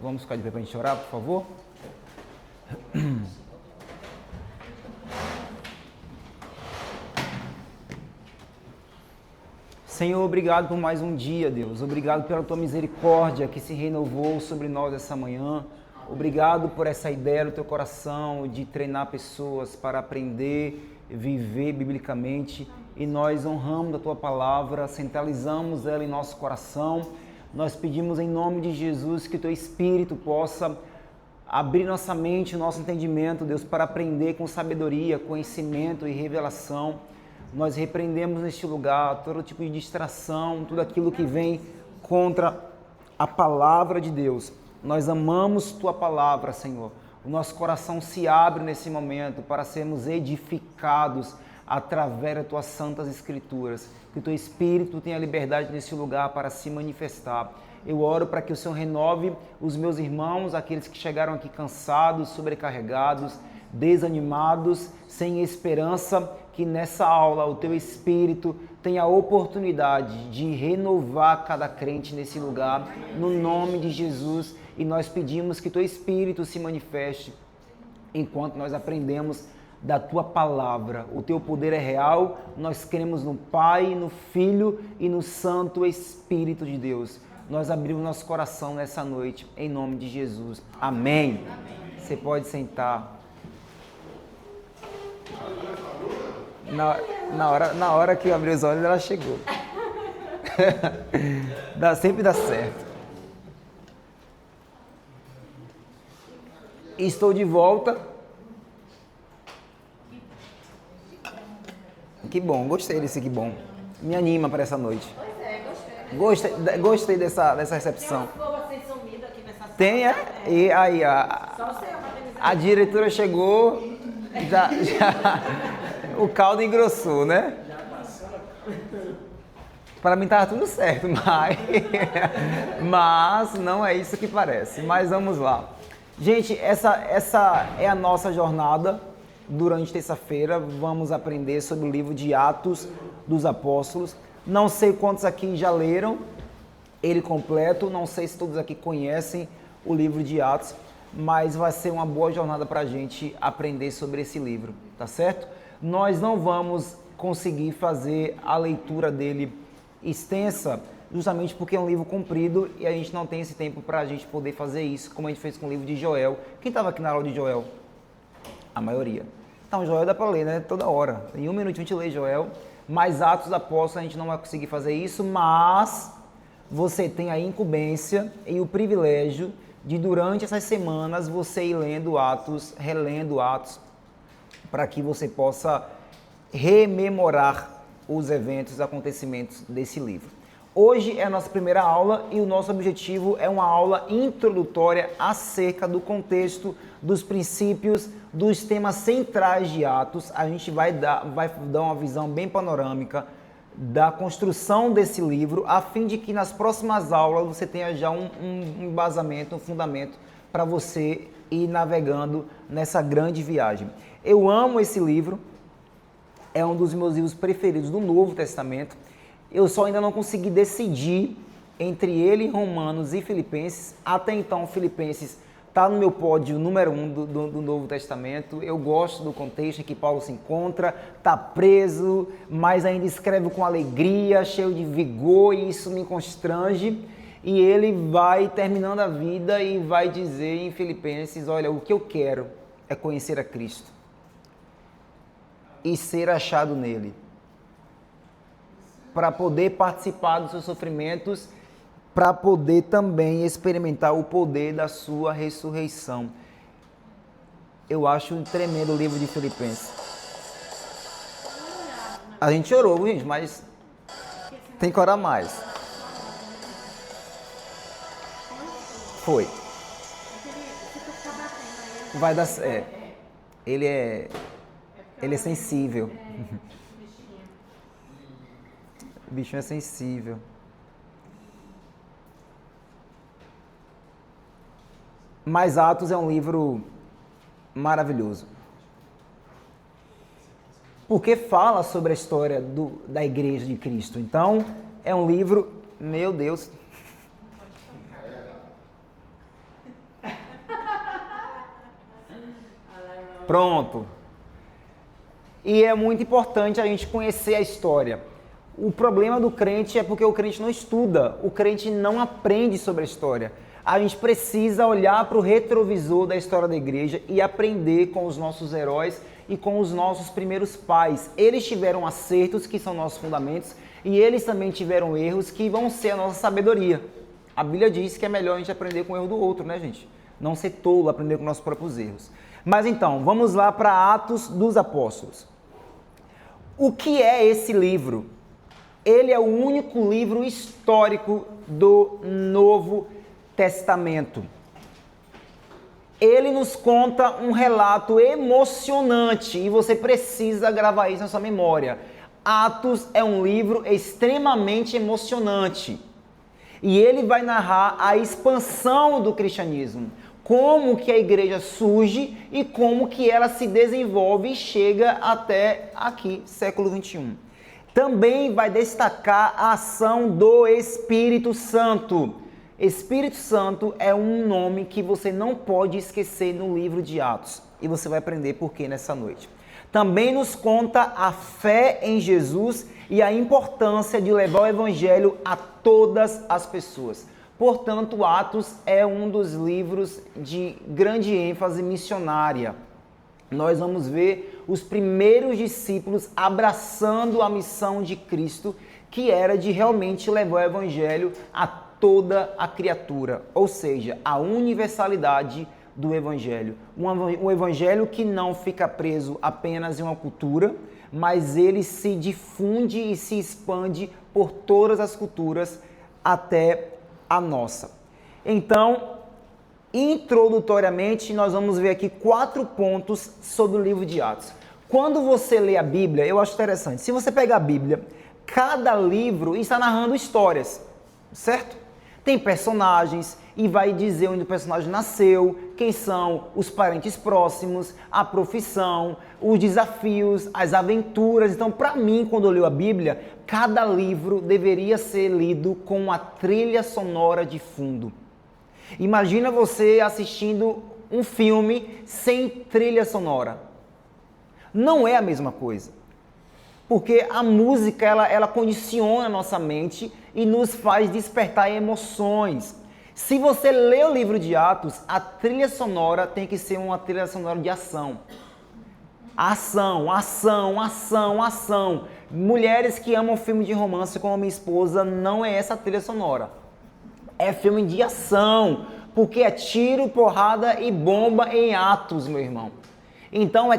Vamos ficar de pé para a gente orar, por favor? Senhor, obrigado por mais um dia, Deus. Obrigado pela tua misericórdia que se renovou sobre nós essa manhã. Obrigado por essa ideia no teu coração de treinar pessoas para aprender, viver biblicamente. E nós honramos a tua palavra, centralizamos ela em nosso coração. Nós pedimos em nome de Jesus que o teu Espírito possa abrir nossa mente, nosso entendimento, Deus, para aprender com sabedoria, conhecimento e revelação. Nós repreendemos neste lugar todo tipo de distração, tudo aquilo que vem contra a palavra de Deus. Nós amamos tua palavra, Senhor. O nosso coração se abre nesse momento para sermos edificados através das tuas santas escrituras. Que o teu Espírito tenha liberdade nesse lugar para se manifestar. Eu oro para que o Senhor renove os meus irmãos, aqueles que chegaram aqui cansados, sobrecarregados, desanimados, sem esperança, que nessa aula o teu Espírito tenha a oportunidade de renovar cada crente nesse lugar, no nome de Jesus. E nós pedimos que teu Espírito se manifeste enquanto nós aprendemos da tua palavra. O teu poder é real, nós cremos no Pai, no Filho e no Santo Espírito de Deus. Nós abrimos nosso coração nessa noite, em nome de Jesus. Amém. Você pode sentar. Na hora que eu abri os olhos, ela chegou. Sempre dá certo. Estou de volta. Que bom, gostei desse que bom. Me anima para essa noite. Pois é, gostei. Gostei dessa recepção. Tem umas vocês sumidas aqui nessa sala. Tem, é? E aí, Só você, a diretora chegou, já, o caldo engrossou, né? Para mim estava tudo certo, mas não é isso que parece. Mas vamos lá. Gente, essa é a nossa jornada. Durante terça-feira vamos aprender sobre o livro de Atos dos Apóstolos. Não sei quantos aqui já leram ele completo, não sei se todos aqui conhecem o livro de Atos, mas vai ser uma boa jornada para a gente aprender sobre esse livro, tá certo? Nós não vamos conseguir fazer a leitura dele extensa, justamente porque é um livro comprido e a gente não tem esse tempo para a gente poder fazer isso, como a gente fez com o livro de Joel. Quem estava aqui na aula de Joel? A maioria. Então, Joel dá para ler, né? Toda hora. Em um minuto a gente lê Joel, mas Atos dos Apóstolos a gente não vai conseguir fazer isso, mas você tem a incumbência e o privilégio de, durante essas semanas, você ir lendo Atos, relendo Atos, para que você possa rememorar os eventos, os acontecimentos desse livro. Hoje é a nossa primeira aula e o nosso objetivo é uma aula introdutória acerca do contexto, dos princípios, dos temas centrais de Atos. A gente vai dar uma visão bem panorâmica da construção desse livro, a fim de que nas próximas aulas você tenha já um embasamento, um fundamento para você ir navegando nessa grande viagem. Eu amo esse livro, é um dos meus livros preferidos do Novo Testamento. Eu só ainda não consegui decidir entre ele, Romanos e Filipenses. Até então, Filipenses está no meu pódio número 1 do Novo Testamento. Eu gosto do contexto em que Paulo se encontra, está preso, mas ainda escreve com alegria, cheio de vigor, e isso me constrange. E ele vai terminando a vida e vai dizer em Filipenses, olha, o que eu quero é conhecer a Cristo e ser achado nele, para poder participar dos seus sofrimentos, para poder também experimentar o poder da sua ressurreição. Eu acho um tremendo o livro de Filipenses. A gente chorou, gente, mas tem que orar mais. Foi. Vai dar certo. Ele é sensível. O bichinho é sensível. Mas Atos é um livro maravilhoso. Porque fala sobre a história da Igreja de Cristo. Então, é um livro, meu Deus. Pronto. E é muito importante a gente conhecer a história. O problema do crente é porque o crente não estuda, o crente não aprende sobre a história. A gente precisa olhar para o retrovisor da história da igreja e aprender com os nossos heróis e com os nossos primeiros pais. Eles tiveram acertos, que são nossos fundamentos, e eles também tiveram erros, que vão ser a nossa sabedoria. A Bíblia diz que é melhor a gente aprender com o erro do outro, né, gente? Não ser tolo, aprender com nossos próprios erros. Mas então, vamos lá para Atos dos Apóstolos. O que é esse livro? Ele é o único livro histórico do Novo Testamento. Ele nos conta um relato emocionante e você precisa gravar isso na sua memória. Atos é um livro extremamente emocionante e ele vai narrar a expansão do cristianismo, como que a igreja surge e como que ela se desenvolve e chega até aqui, século 21. Também vai destacar a ação do Espírito Santo. Espírito Santo é um nome que você não pode esquecer no livro de Atos. E você vai aprender por quê nessa noite. Também nos conta a fé em Jesus e a importância de levar o evangelho a todas as pessoas. Portanto, Atos é um dos livros de grande ênfase missionária. Nós vamos ver os primeiros discípulos abraçando a missão de Cristo, que era de realmente levar o evangelho a toda a criatura, ou seja, a universalidade do evangelho. Um evangelho que não fica preso apenas em uma cultura, mas ele se difunde e se expande por todas as culturas até a nossa. Então, introdutoriamente, nós vamos ver aqui 4 pontos sobre o livro de Atos. Quando você lê a Bíblia, eu acho interessante. Se você pegar a Bíblia, cada livro está narrando histórias, certo? Tem personagens e vai dizer onde o personagem nasceu, quem são os parentes próximos, a profissão, os desafios, as aventuras. Então, para mim, quando eu leio a Bíblia, cada livro deveria ser lido com uma trilha sonora de fundo. Imagina você assistindo um filme sem trilha sonora. Não é a mesma coisa. Porque a música, ela condiciona a nossa mente e nos faz despertar emoções. Se você lê o livro de Atos, a trilha sonora tem que ser uma trilha sonora de ação. Ação, ação, ação, ação. Mulheres que amam filme de romance como a minha esposa, não é essa trilha sonora. É filme de ação, porque é tiro, porrada e bomba em Atos, meu irmão. Então é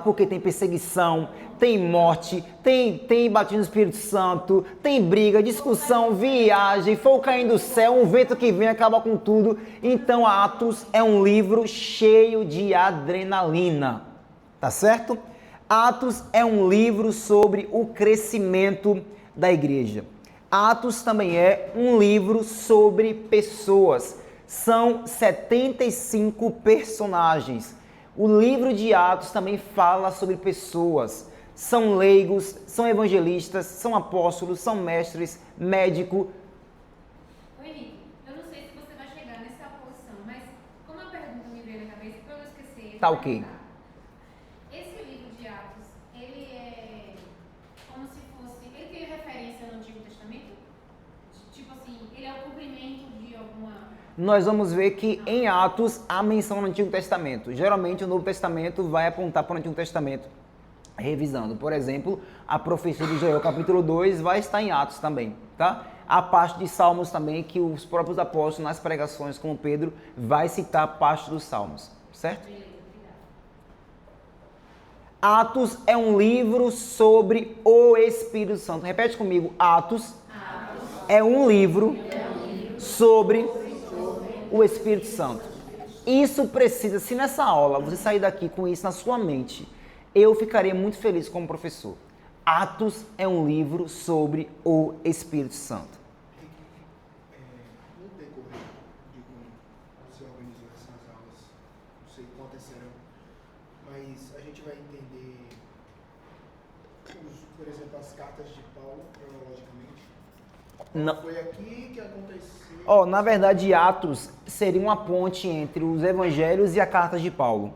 porque tem perseguição, tem morte, tem batismo no Espírito Santo, tem briga, discussão, viagem, fogo caindo do céu, um vento que vem acaba com tudo. Então Atos é um livro cheio de adrenalina, tá certo? Atos é um livro sobre o crescimento da igreja. Atos também é um livro sobre pessoas. São 75 personagens. O livro de Atos também fala sobre pessoas. São leigos, são evangelistas, são apóstolos, são mestres, médicos. Oi, Nico. Eu não sei se você vai chegar nessa posição, mas como a pergunta me veio na cabeça, para eu não esquecer... Tá ok. Esse livro de Atos, ele é como se fosse... Ele tem referência no Antigo Testamento? Tipo assim, ele é o cumprimento de alguma... Nós vamos ver que em Atos há menção no Antigo Testamento. Geralmente o Novo Testamento vai apontar para o Antigo Testamento, revisando. Por exemplo, a profecia de Joel, capítulo 2, vai estar em Atos também, tá? A parte de Salmos também, que os próprios apóstolos, nas pregações, como Pedro, vai citar parte dos Salmos, certo? Atos é um livro sobre o Espírito Santo. Repete comigo, Atos é um livro sobre o Espírito Santo. Isso precisa, se nessa aula você sair daqui com isso na sua mente, eu ficaria muito feliz como professor. Atos é um livro sobre o Espírito Santo. No decorrer de como você organizou essas aulas, não sei quantas serão, mas a gente vai entender, por exemplo, as cartas de Paulo, cronologicamente. Não. Foi aqui que aconteceu... Na verdade, Atos seria uma ponte entre os evangelhos e a carta de Paulo.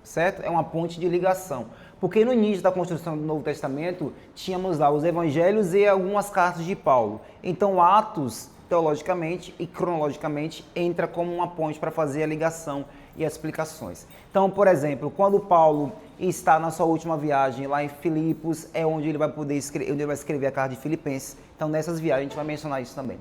certo? É uma ponte de ligação. Porque no início da construção do Novo Testamento, tínhamos lá os evangelhos e algumas cartas de Paulo. Então, Atos, teologicamente e cronologicamente, entra como uma ponte para fazer a ligação e as explicações. Então, por exemplo, quando Paulo está na sua última viagem lá em Filipos, é onde ele vai poder escrever, onde ele vai escrever a carta de Filipenses. Então, nessas viagens a gente vai mencionar isso também.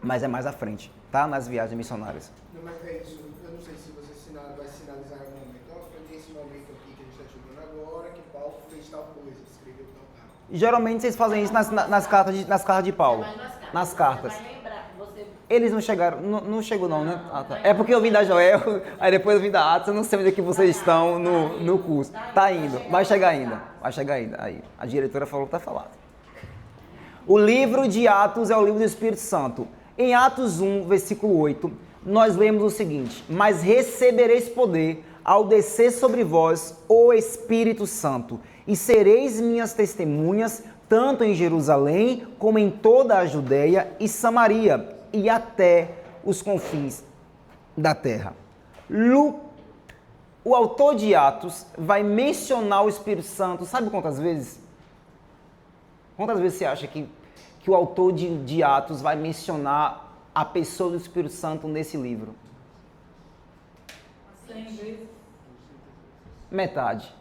Mas é mais à frente, tá? Nas viagens missionárias. Não, mas é isso. Eu não sei se você vai sinalizar em algum momento. Ó, foi nesse momento aqui que a gente está chegando agora que Paulo fez tal coisa, escreveu tal carta. Geralmente vocês fazem isso nas cartas de Paulo. Nas cartas. Você vai lembrar, você... Eles não chegaram, não chegou não, né? Ah, tá. É porque eu vim da Joel, aí depois eu vim da Atos, eu não sei onde é que vocês estão no curso. Tá indo, vai chegar ainda. Aí, a diretora falou que tá falado. O livro de Atos é o livro do Espírito Santo. Em Atos 1, versículo 8, nós lemos o seguinte: mas recebereis poder ao descer sobre vós o Espírito Santo, e sereis minhas testemunhas, tanto em Jerusalém, como em toda a Judéia e Samaria, e até os confins da terra. O autor de Atos vai mencionar o Espírito Santo, sabe quantas vezes? Quantas vezes você acha que o autor de Atos vai mencionar a pessoa do Espírito Santo nesse livro? 100 vezes. Metade.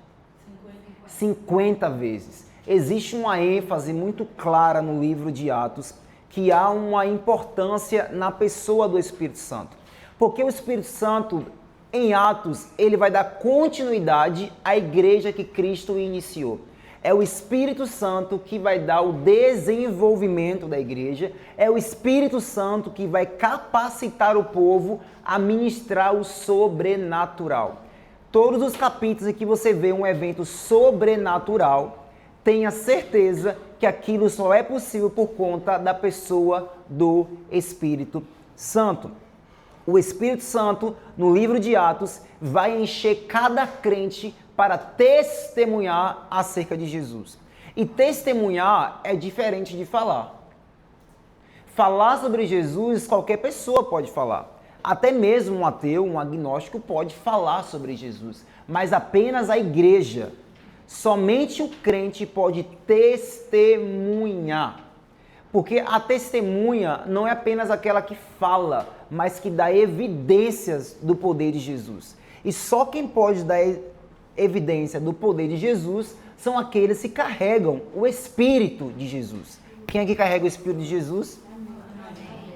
50 vezes. Existe uma ênfase muito clara no livro de Atos que há uma importância na pessoa do Espírito Santo. Porque o Espírito Santo, em Atos, ele vai dar continuidade à igreja que Cristo iniciou. É o Espírito Santo que vai dar o desenvolvimento da igreja, é o Espírito Santo que vai capacitar o povo a ministrar o sobrenatural. Todos os capítulos em que você vê um evento sobrenatural, tenha certeza que aquilo só é possível por conta da pessoa do Espírito Santo. O Espírito Santo, no livro de Atos, vai encher cada crente para testemunhar acerca de Jesus. E testemunhar é diferente de falar. Falar sobre Jesus, qualquer pessoa pode falar. Até mesmo um ateu, um agnóstico pode falar sobre Jesus. Mas apenas a igreja. Somente o crente pode testemunhar. Porque a testemunha não é apenas aquela que fala, mas que dá evidências do poder de Jesus. E só quem pode dar evidência do poder de Jesus são aqueles que carregam o Espírito de Jesus. Quem é que carrega o Espírito de Jesus?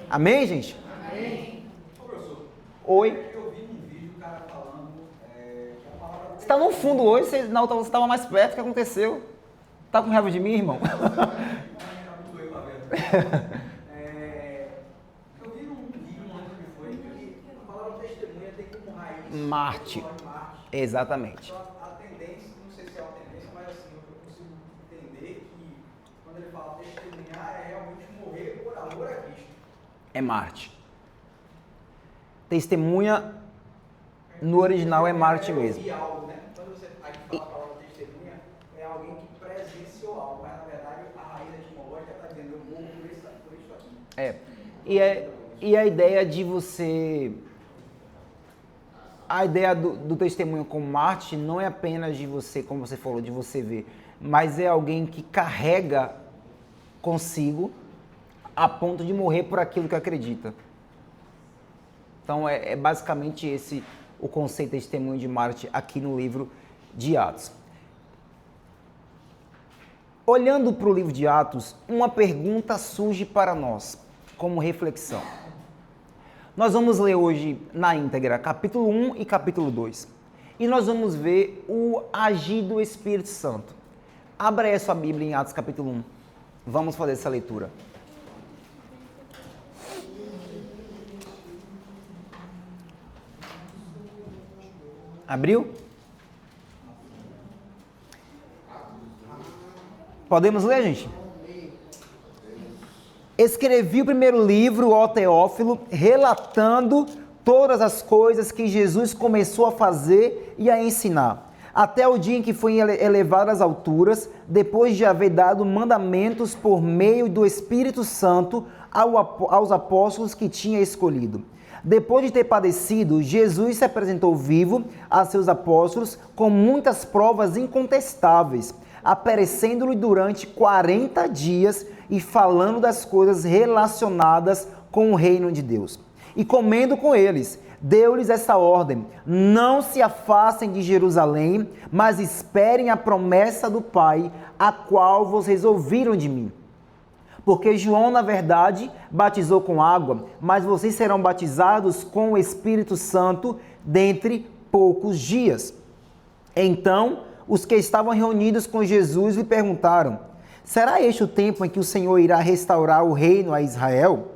Amém, gente? Amém. Ô, professor. Oi? Eu vi num vídeo o cara falando que a palavra... Você está no fundo hoje, na outra você estava mais perto, o que aconteceu? Tá com raiva de mim, irmão? Eu vi num vídeo antes que foi que a palavra testemunha tem como raiz Marte. Exatamente. Então, a tendência, não sei se é uma tendência, mas assim, eu consigo entender que quando ele fala testemunhar é realmente morrer por amor a Cristo. É Marte. Testemunha no original é Marte mesmo. E algo, né? Quando você aqui fala a palavra testemunha, é alguém que presenciou algo, mas na verdade a raiz etimológica está dizendo eu morro por isso aqui. E a ideia de você... A ideia do testemunho como Marte não é apenas de você, como você falou, de você ver, mas é alguém que carrega consigo a ponto de morrer por aquilo que acredita. Então é basicamente esse o conceito de testemunho de Marte aqui no livro de Atos. Olhando para o livro de Atos, uma pergunta surge para nós, como reflexão. Nós vamos ler hoje na íntegra capítulo 1 e capítulo 2. E nós vamos ver o agir do Espírito Santo. Abra aí a sua Bíblia em Atos capítulo 1. Vamos fazer essa leitura. Abriu? Podemos ler, gente? Escrevi o primeiro livro, ó Teófilo, relatando todas as coisas que Jesus começou a fazer e a ensinar, até o dia em que foi elevado às alturas, depois de haver dado mandamentos por meio do Espírito Santo aos apóstolos que tinha escolhido. Depois de ter padecido, Jesus se apresentou vivo a seus apóstolos com muitas provas incontestáveis, aparecendo-lhe durante 40 dias e falando das coisas relacionadas com o reino de Deus. E comendo com eles, deu-lhes essa ordem: não se afastem de Jerusalém, mas esperem a promessa do Pai, a qual vocês ouviram de mim. Porque João, na verdade, batizou com água, mas vocês serão batizados com o Espírito Santo dentre poucos dias. Então, os que estavam reunidos com Jesus lhe perguntaram: será este o tempo em que o Senhor irá restaurar o reino a Israel?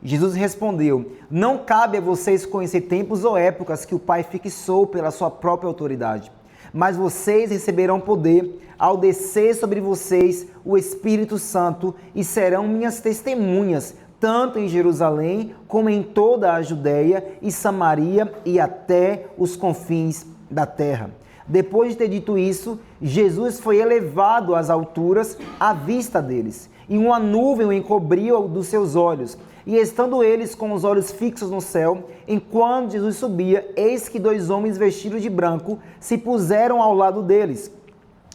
Jesus respondeu: não cabe a vocês conhecer tempos ou épocas que o Pai fixou pela sua própria autoridade. Mas vocês receberão poder ao descer sobre vocês o Espírito Santo e serão minhas testemunhas, tanto em Jerusalém como em toda a Judéia e Samaria e até os confins da terra. Depois de ter dito isso, Jesus foi elevado às alturas à vista deles, e uma nuvem o encobriu dos seus olhos. E estando eles com os olhos fixos no céu, enquanto Jesus subia, eis que 2 homens vestidos de branco se puseram ao lado deles.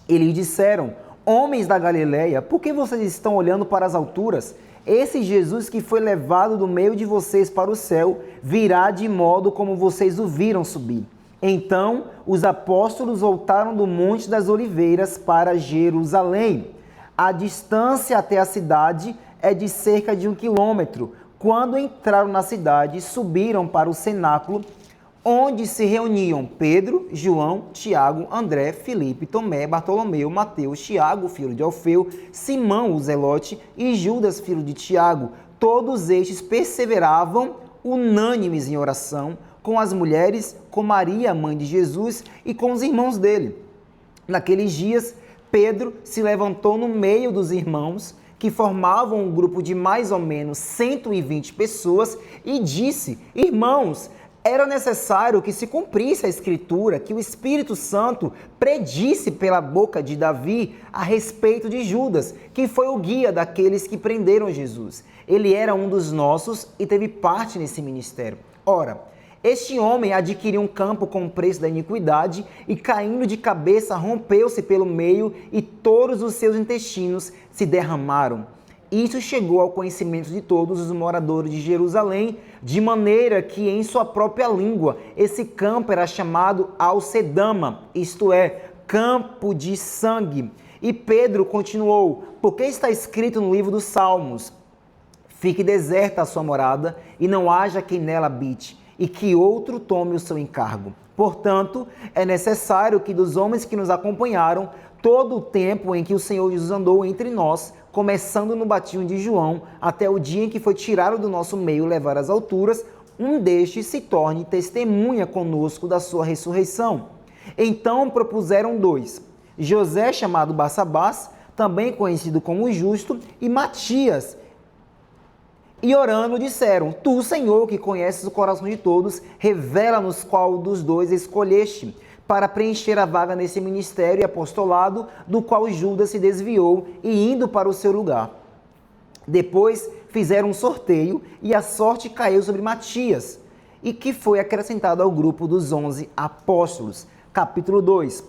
E lhes disseram: homens da Galileia, por que vocês estão olhando para as alturas? Esse Jesus que foi levado do meio de vocês para o céu, virá de modo como vocês o viram subir. Então os apóstolos voltaram do Monte das Oliveiras para Jerusalém. A distância até a cidade é de cerca de 1 quilômetro. Quando entraram na cidade, subiram para o cenáculo, onde se reuniam Pedro, João, Tiago, André, Filipe, Tomé, Bartolomeu, Mateus, Tiago, filho de Alfeu, Simão, o Zelote, e Judas, filho de Tiago. Todos estes perseveravam unânimes em oração, com as mulheres, com Maria, mãe de Jesus, e com os irmãos dele. Naqueles dias, Pedro se levantou no meio dos irmãos, que formavam um grupo de mais ou menos 120 pessoas, e disse: irmãos, era necessário que se cumprisse a Escritura, que o Espírito Santo predisse pela boca de Davi a respeito de Judas, que foi o guia daqueles que prenderam Jesus. Ele era um dos nossos e teve parte nesse ministério. Ora, este homem adquiriu um campo com o preço da iniquidade e, caindo de cabeça, rompeu-se pelo meio e todos os seus intestinos se derramaram. Isso chegou ao conhecimento de todos os moradores de Jerusalém, de maneira que em sua própria língua esse campo era chamado Alcedama, isto é, campo de sangue. E Pedro continuou: porque está escrito no livro dos Salmos: fique deserta a sua morada e não haja quem nela habite, e que outro tome o seu encargo. Portanto, é necessário que dos homens que nos acompanharam, todo o tempo em que o Senhor Jesus andou entre nós, começando no batismo de João, até o dia em que foi tirado do nosso meio e levado às alturas, um destes se torne testemunha conosco da sua ressurreição. Então propuseram 2, José, chamado Barsabás, também conhecido como Justo, e Matias. E orando disseram: tu, Senhor, que conheces o coração de todos, revela-nos qual dos 2 escolheste, para preencher a vaga nesse ministério e apostolado, do qual Judas se desviou e indo para o seu lugar. Depois fizeram um sorteio e a sorte caiu sobre Matias, e que foi acrescentado ao grupo dos 11 apóstolos. Capítulo 2.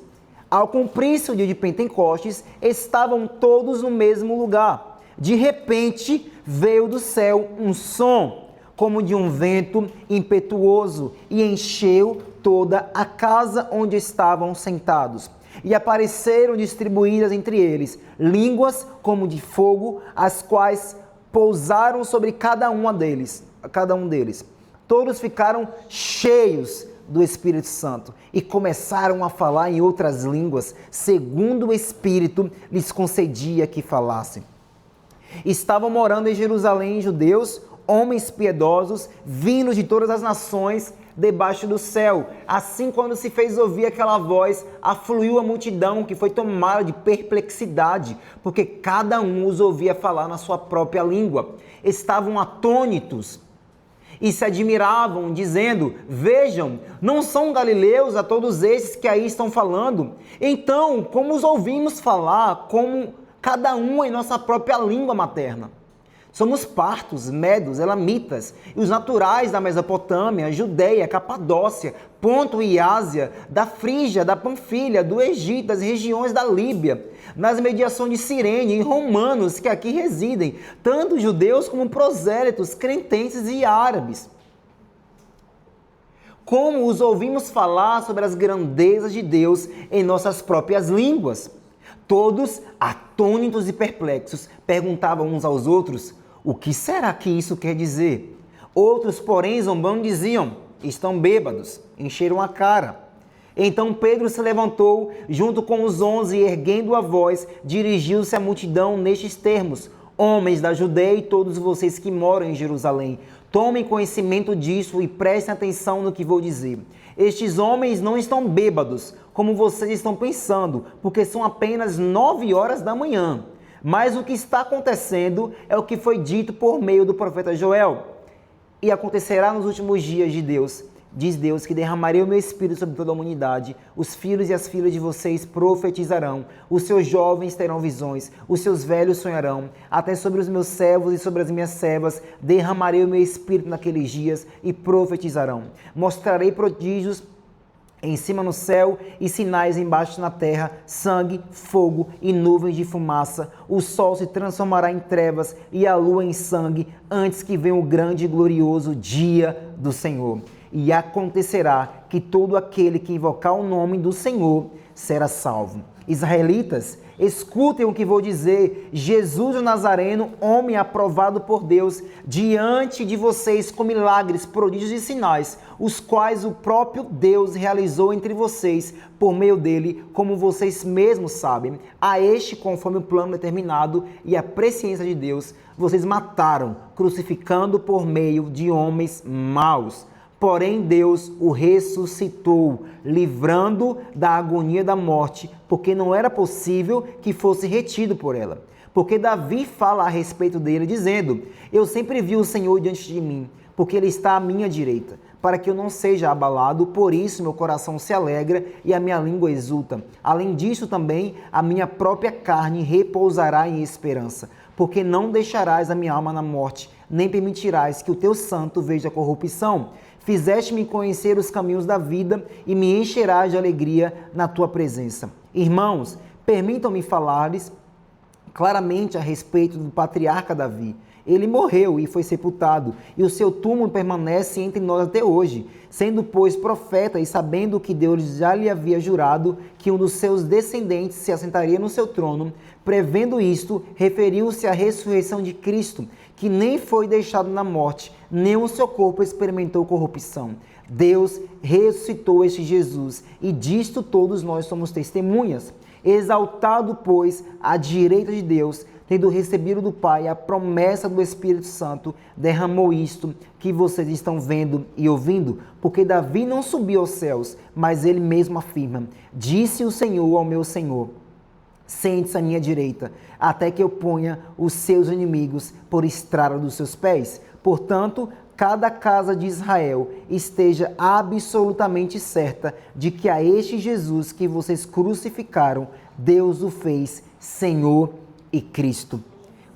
Ao cumprir-se o dia de Pentecostes, estavam todos no mesmo lugar. De repente, veio do céu um som, como de um vento impetuoso, e encheu toda a casa onde estavam sentados. E apareceram distribuídas entre eles línguas como de fogo, as quais pousaram sobre cada um deles. Todos ficaram cheios do Espírito Santo e começaram a falar em outras línguas, segundo o Espírito lhes concedia que falassem. Estavam morando em Jerusalém judeus, homens piedosos, vindos de todas as nações debaixo do céu. Assim, quando se fez ouvir aquela voz, afluiu a multidão, que foi tomada de perplexidade, porque cada um os ouvia falar na sua própria língua. Estavam atônitos e se admiravam, dizendo: vejam, não são galileus a todos esses que aí estão falando? Então, como os ouvimos falar, como cada um em nossa própria língua materna? Somos partos, medos, elamitas, e os naturais da Mesopotâmia, Judeia, Capadócia, Ponto e Ásia, da Frígia, da Panfilha, do Egito, das regiões da Líbia, nas mediações de Cirene e romanos que aqui residem, tanto judeus como prosélitos, cretenses e árabes. Como os ouvimos falar sobre as grandezas de Deus em nossas próprias línguas. Todos, atônitos e perplexos, perguntavam uns aos outros: o que será que isso quer dizer? Outros, porém, zombando, diziam: estão bêbados, encheram a cara. Então Pedro se levantou, junto com os 11, e erguendo a voz, dirigiu-se à multidão nestes termos: homens da Judeia e todos vocês que moram em Jerusalém, tomem conhecimento disso e prestem atenção no que vou dizer. Estes homens não estão bêbados, como vocês estão pensando, porque são apenas 9 horas da manhã. Mas o que está acontecendo é o que foi dito por meio do profeta Joel. E acontecerá nos últimos dias de Deus, diz Deus, que derramarei o meu espírito sobre toda a humanidade. Os filhos e as filhas de vocês profetizarão, os seus jovens terão visões, os seus velhos sonharão. Até sobre os meus servos e sobre as minhas servas derramarei o meu espírito naqueles dias e profetizarão. Mostrarei prodígios em cima no céu e sinais embaixo na terra, sangue, fogo e nuvens de fumaça. O sol se transformará em trevas e a lua em sangue, antes que venha o grande e glorioso dia do Senhor. E acontecerá que todo aquele que invocar o nome do Senhor será salvo. Israelitas, escutem o que vou dizer. Jesus o Nazareno, homem aprovado por Deus, diante de vocês com milagres, prodígios e sinais, os quais o próprio Deus realizou entre vocês por meio dele, como vocês mesmos sabem. A este, conforme o plano determinado e a presciência de Deus, vocês mataram, crucificando por meio de homens maus. Porém, Deus o ressuscitou, livrando da agonia da morte, porque não era possível que fosse retido por ela. Porque Davi fala a respeito dele, dizendo: eu sempre vi o Senhor diante de mim, porque ele está à minha direita, para que eu não seja abalado. Por isso meu coração se alegra e a minha língua exulta. Além disso também, a minha própria carne repousará em esperança, porque não deixarás a minha alma na morte, nem permitirás que o teu santo veja a corrupção. Fizeste-me conhecer os caminhos da vida e me encherás de alegria na tua presença. Irmãos, permitam-me falar-lhes claramente a respeito do patriarca Davi. Ele morreu e foi sepultado, e o seu túmulo permanece entre nós até hoje. Sendo, pois, profeta e sabendo que Deus já lhe havia jurado que um dos seus descendentes se assentaria no seu trono, prevendo isto, referiu-se à ressurreição de Cristo, que nem foi deixado na morte, nem o seu corpo experimentou corrupção. Deus ressuscitou este Jesus, e disto todos nós somos testemunhas. Exaltado, pois, à direita de Deus, tendo recebido do Pai a promessa do Espírito Santo, derramou isto que vocês estão vendo e ouvindo, porque Davi não subiu aos céus, mas ele mesmo afirma: disse o Senhor ao meu Senhor: sente-se à minha direita, até que eu ponha os seus inimigos por estrada dos seus pés. Portanto, cada casa de Israel esteja absolutamente certa de que a este Jesus que vocês crucificaram, Deus o fez Senhor e Cristo.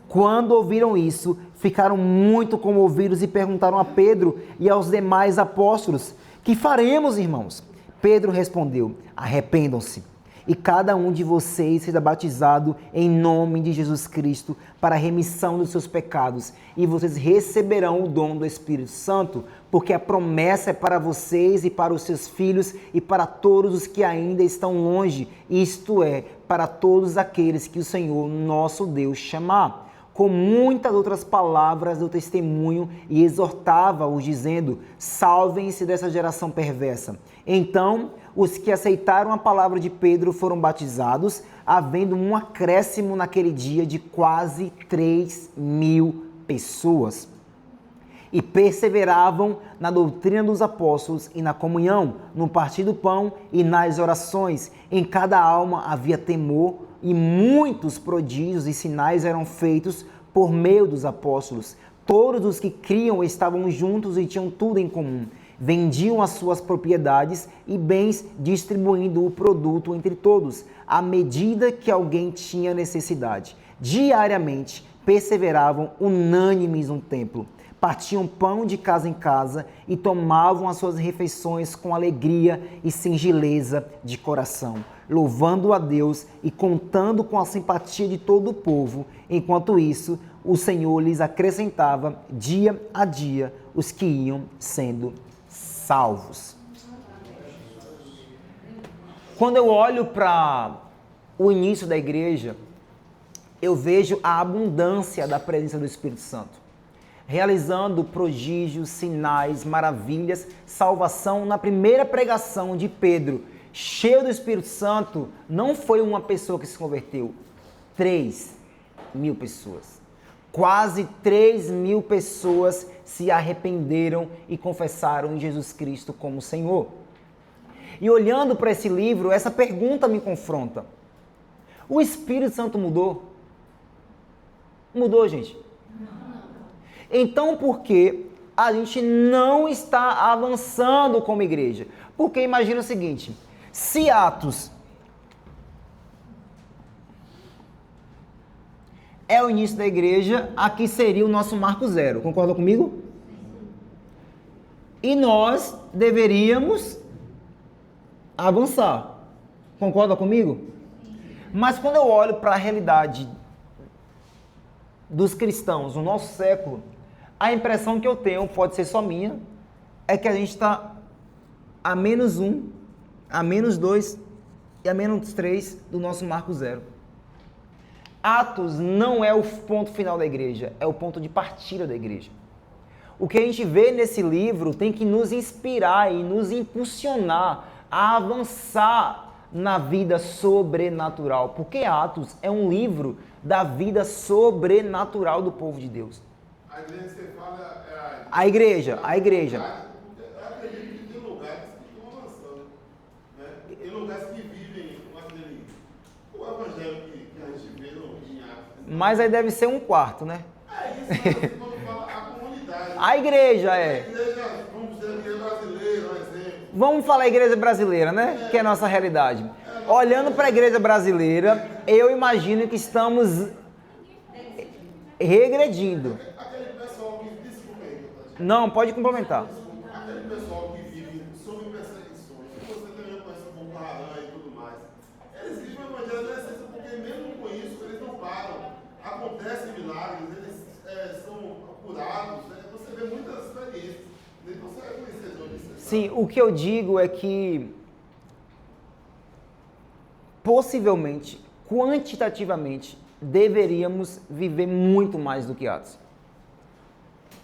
Quando ouviram isso, ficaram muito comovidos e perguntaram a Pedro e aos demais apóstolos: que faremos, irmãos? Pedro respondeu: arrependam-se e cada um de vocês seja batizado em nome de Jesus Cristo para a remissão dos seus pecados, e vocês receberão o dom do Espírito Santo, porque a promessa é para vocês e para os seus filhos e para todos os que ainda estão longe, isto é, para todos aqueles que o Senhor nosso Deus chamar. Com muitas outras palavras do testemunho, e exortava-os dizendo: salvem-se dessa geração perversa. Então os que aceitaram a palavra de Pedro foram batizados, havendo um acréscimo naquele dia de quase 3.000 pessoas. E perseveravam na doutrina dos apóstolos e na comunhão, no partir do pão e nas orações. Em cada alma havia temor, e muitos prodígios e sinais eram feitos por meio dos apóstolos. Todos os que criam estavam juntos e tinham tudo em comum. Vendiam as suas propriedades e bens, distribuindo o produto entre todos, à medida que alguém tinha necessidade. Diariamente perseveravam unânimes no templo, partiam pão de casa em casa e tomavam as suas refeições com alegria e singeleza de coração, louvando a Deus e contando com a simpatia de todo o povo. Enquanto isso, o Senhor lhes acrescentava dia a dia os que iam sendo salvos. Quando eu olho para o início da igreja, eu vejo a abundância da presença do Espírito Santo, realizando prodígios, sinais, maravilhas, salvação. Na primeira pregação de Pedro, cheio do Espírito Santo, não foi uma pessoa que se converteu, 3.000 pessoas. Quase 3.000 pessoas se arrependeram e confessaram Jesus Cristo como Senhor. E olhando para esse livro, essa pergunta me confronta. O Espírito Santo mudou? Mudou, gente? Então, por que a gente não está avançando como igreja? Porque imagina o seguinte, se Atos é o início da igreja, aqui seria o nosso marco zero, concorda comigo? E nós deveríamos avançar, concorda comigo? Mas quando eu olho para a realidade dos cristãos no nosso século, a impressão que eu tenho, pode ser só minha, é que a gente está a -1, a -2 e a -3 do nosso marco zero. Atos não é o ponto final da igreja, é o ponto de partida da igreja. O que a gente vê nesse livro tem que nos inspirar e nos impulsionar a avançar na vida sobrenatural, porque Atos é um livro da vida sobrenatural do povo de Deus. A igreja que você fala é A igreja. Eu acredito que tem lugares que estão avançando, né? Tem lugares que vivem o evangelho que a gente vê em Atos. Mas aí deve ser um quarto, né? É isso, mas quando fala a comunidade. A igreja A é. igreja, vamos dizer, a igreja brasileira, um exemplo. Vamos falar a igreja brasileira, né? Que é a nossa realidade. Olhando para a igreja brasileira, eu imagino que estamos regredindo. Aquele pessoal que, desculpa aí, Tati. Não, pode complementar. Aquele pessoal que vive sob perseguições, que você também conhece o Boko Haram e tudo mais, eles vivem o evangelho da essência, porque mesmo com isso, eles não param. Acontecem milagres, eles são curados, né? Você vê muitas experiências. Você vai conhecer isso. Sim, o que eu digo é que possivelmente, quantitativamente, deveríamos viver muito mais do que Atos.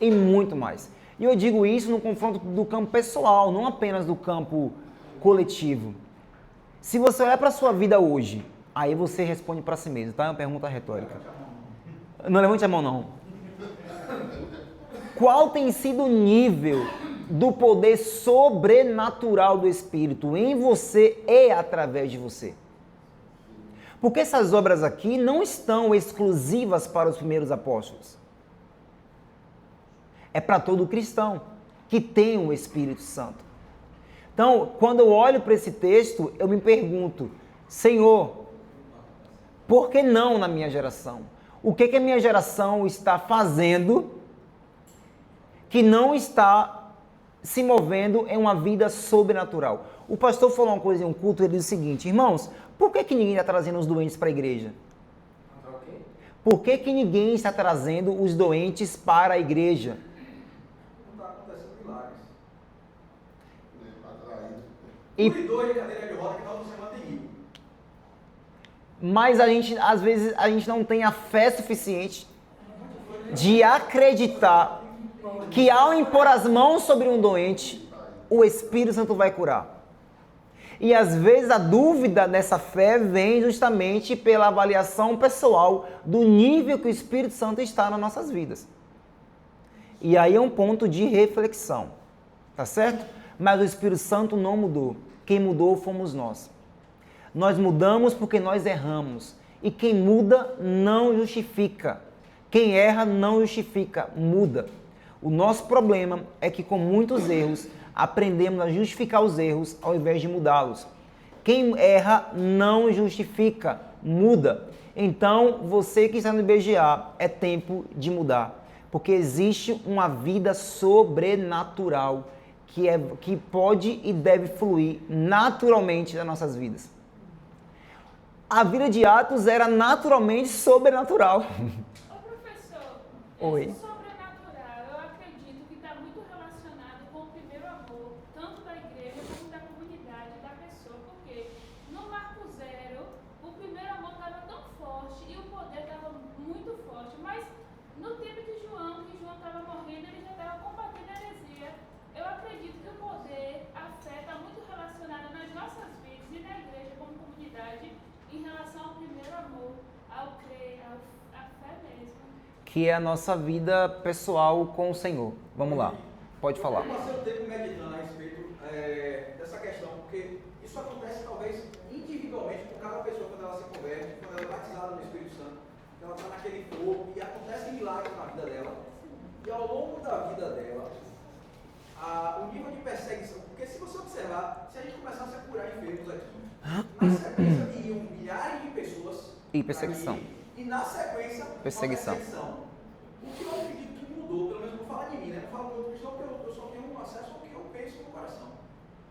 E muito mais. E eu digo isso no confronto do campo pessoal, não apenas do campo coletivo. Se você olhar para a sua vida hoje, aí você responde para si mesmo, tá? É uma pergunta retórica. Não levante a mão, não. Qual tem sido o nível do poder sobrenatural do Espírito em você e através de você? Porque essas obras aqui não estão exclusivas para os primeiros apóstolos. É para todo cristão que tem o Espírito Santo. Então, quando eu olho para esse texto, eu me pergunto, Senhor, por que não na minha geração? O que a minha geração está fazendo que não está se movendo em uma vida sobrenatural? O pastor falou uma coisa em um culto, ele disse o seguinte, irmãos, por que ninguém está trazendo os doentes para a igreja? Por que ninguém está trazendo os doentes para a igreja? Não está acontecendo milagres. E, Cuidou de cadeira de roda que estava no semana terrível. mas às vezes, a gente não tem a fé suficiente de acreditar que ao impor as mãos sobre um doente, o Espírito Santo vai curar. E às vezes a dúvida dessa fé vem justamente pela avaliação pessoal do nível que o Espírito Santo está nas nossas vidas. E aí é um ponto de reflexão, tá certo? Mas o Espírito Santo não mudou. Quem mudou fomos nós. Nós mudamos porque nós erramos. E quem muda não justifica. Quem erra não justifica, muda. O nosso problema é que com muitos erros aprendemos a justificar os erros ao invés de mudá-los. Quem erra não justifica, muda. Então, você que está no IBGA, é tempo de mudar. Porque existe uma vida sobrenatural que pode e deve fluir naturalmente nas nossas vidas. A vida de Atos era naturalmente sobrenatural. Ô professor, Oi. esse sobrenatural, eu acredito que está muito relacionado com o primeiro amor, tanto da igreja como da comunidade, da pessoa, porque no Marco Zero, o primeiro amor estava tão forte e o poder estava muito forte, mas no tempo de João, que João estava morrendo, ele já estava combatendo a heresia. Eu acredito que o poder, a fé está muito relacionada nas nossas vidas e na igreja como comunidade em relação ao primeiro amor, ao crer, à fé mesmo. Que é a nossa vida pessoal com o Senhor. Vamos lá, pode falar. Eu passei o tempo meditando a respeito dessa questão, porque isso acontece talvez individualmente com cada pessoa quando ela se converte, quando ela é batizada no Espírito Santo, ela está naquele fogo e acontecem milagres na vida dela. E ao longo da vida dela, o nível de perseguição, porque se você observar, se a gente começasse a curar enfermos aqui, na sequência iriam milhares de pessoas E perseguição. aqui, e na sequência, Perseguição. O que eu acredito que mudou, pelo menos não falo de mim, né? Não falo do outro cristão, porque eu só tenho acesso ao que eu penso no coração.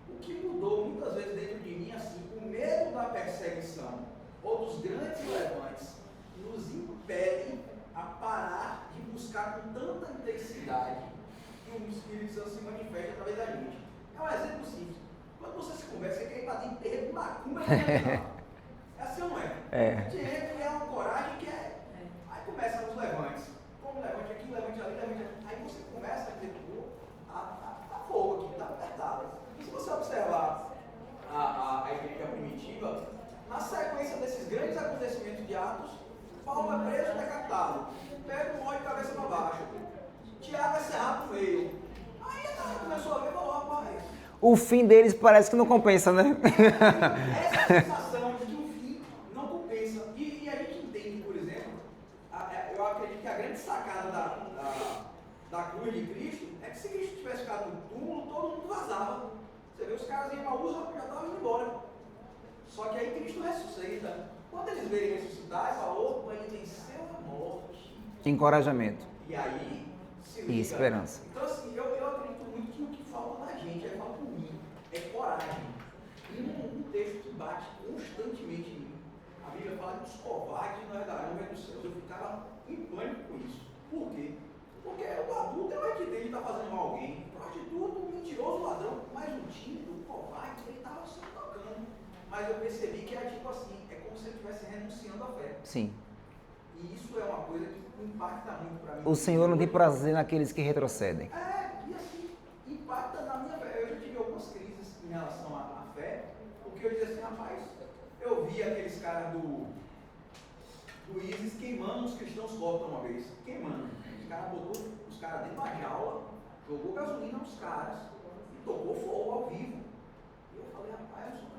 O que mudou muitas vezes dentro de mim, assim, o medo da perseguição ou dos grandes levantes nos impede a parar de buscar com tanta intensidade que o Espírito Santo se manifesta através da gente. É um exemplo simples. Quando você se conversa, você quer ir para dentro de macumba e é assim ou não é? É. Te entra e é uma coragem que é. Aí começam os levantes. Como levante aqui, levante ali, levante ali. Aí você começa a dizer, tá fogo aqui, tá apertado. E se você observar a igreja primitiva, na sequência desses grandes acontecimentos de Atos, Paulo é preso e decapitado. Pedro morre de cabeça para baixo. Tiago é cerrado no meio. Aí a galera começou a ver e falou, rapaz. O fim deles parece que não compensa, né? Essa sensação de que o fim não compensa. E a gente entende, por exemplo, eu acredito que a grande sacada da cruz de Cristo é que se Cristo tivesse ficado no túmulo, todo mundo vazava. Você vê os caras em Emaús já estavam indo embora. Só que aí Cristo ressuscita. Quando eles veem ressuscitar, ele falou, opa, ele venceu a morte. Encorajamento E aí se liga. e esperança. Então assim, eu acredito muito que o que falta na gente, aí fala por mim, é coragem. E um texto que bate constantemente em mim. A Bíblia fala que os covardes não herdarão o reino dos céus. Eu ficava em pânico com isso. Por quê? Porque o adulto é o que ele está fazendo mal a alguém. O prostituto, o mentiroso, o ladrão. Mas o tímido, o covarde, ele estava só tocando. Mas eu percebi que era tipo assim, é como se ele estivesse renunciando à fé. Sim. E isso é uma coisa que impacta muito para mim. O Senhor não tem prazer naqueles que retrocedem. E assim, impacta na minha fé. Eu já tive algumas crises em relação à fé, porque eu dizia assim, rapaz, eu vi aqueles caras do ISIS queimando os cristãos coptas uma vez. Queimando. Os caras botou os caras dentro da jaula, jogou gasolina nos caras e tocou fogo ao vivo. E eu falei, rapaz, eu sou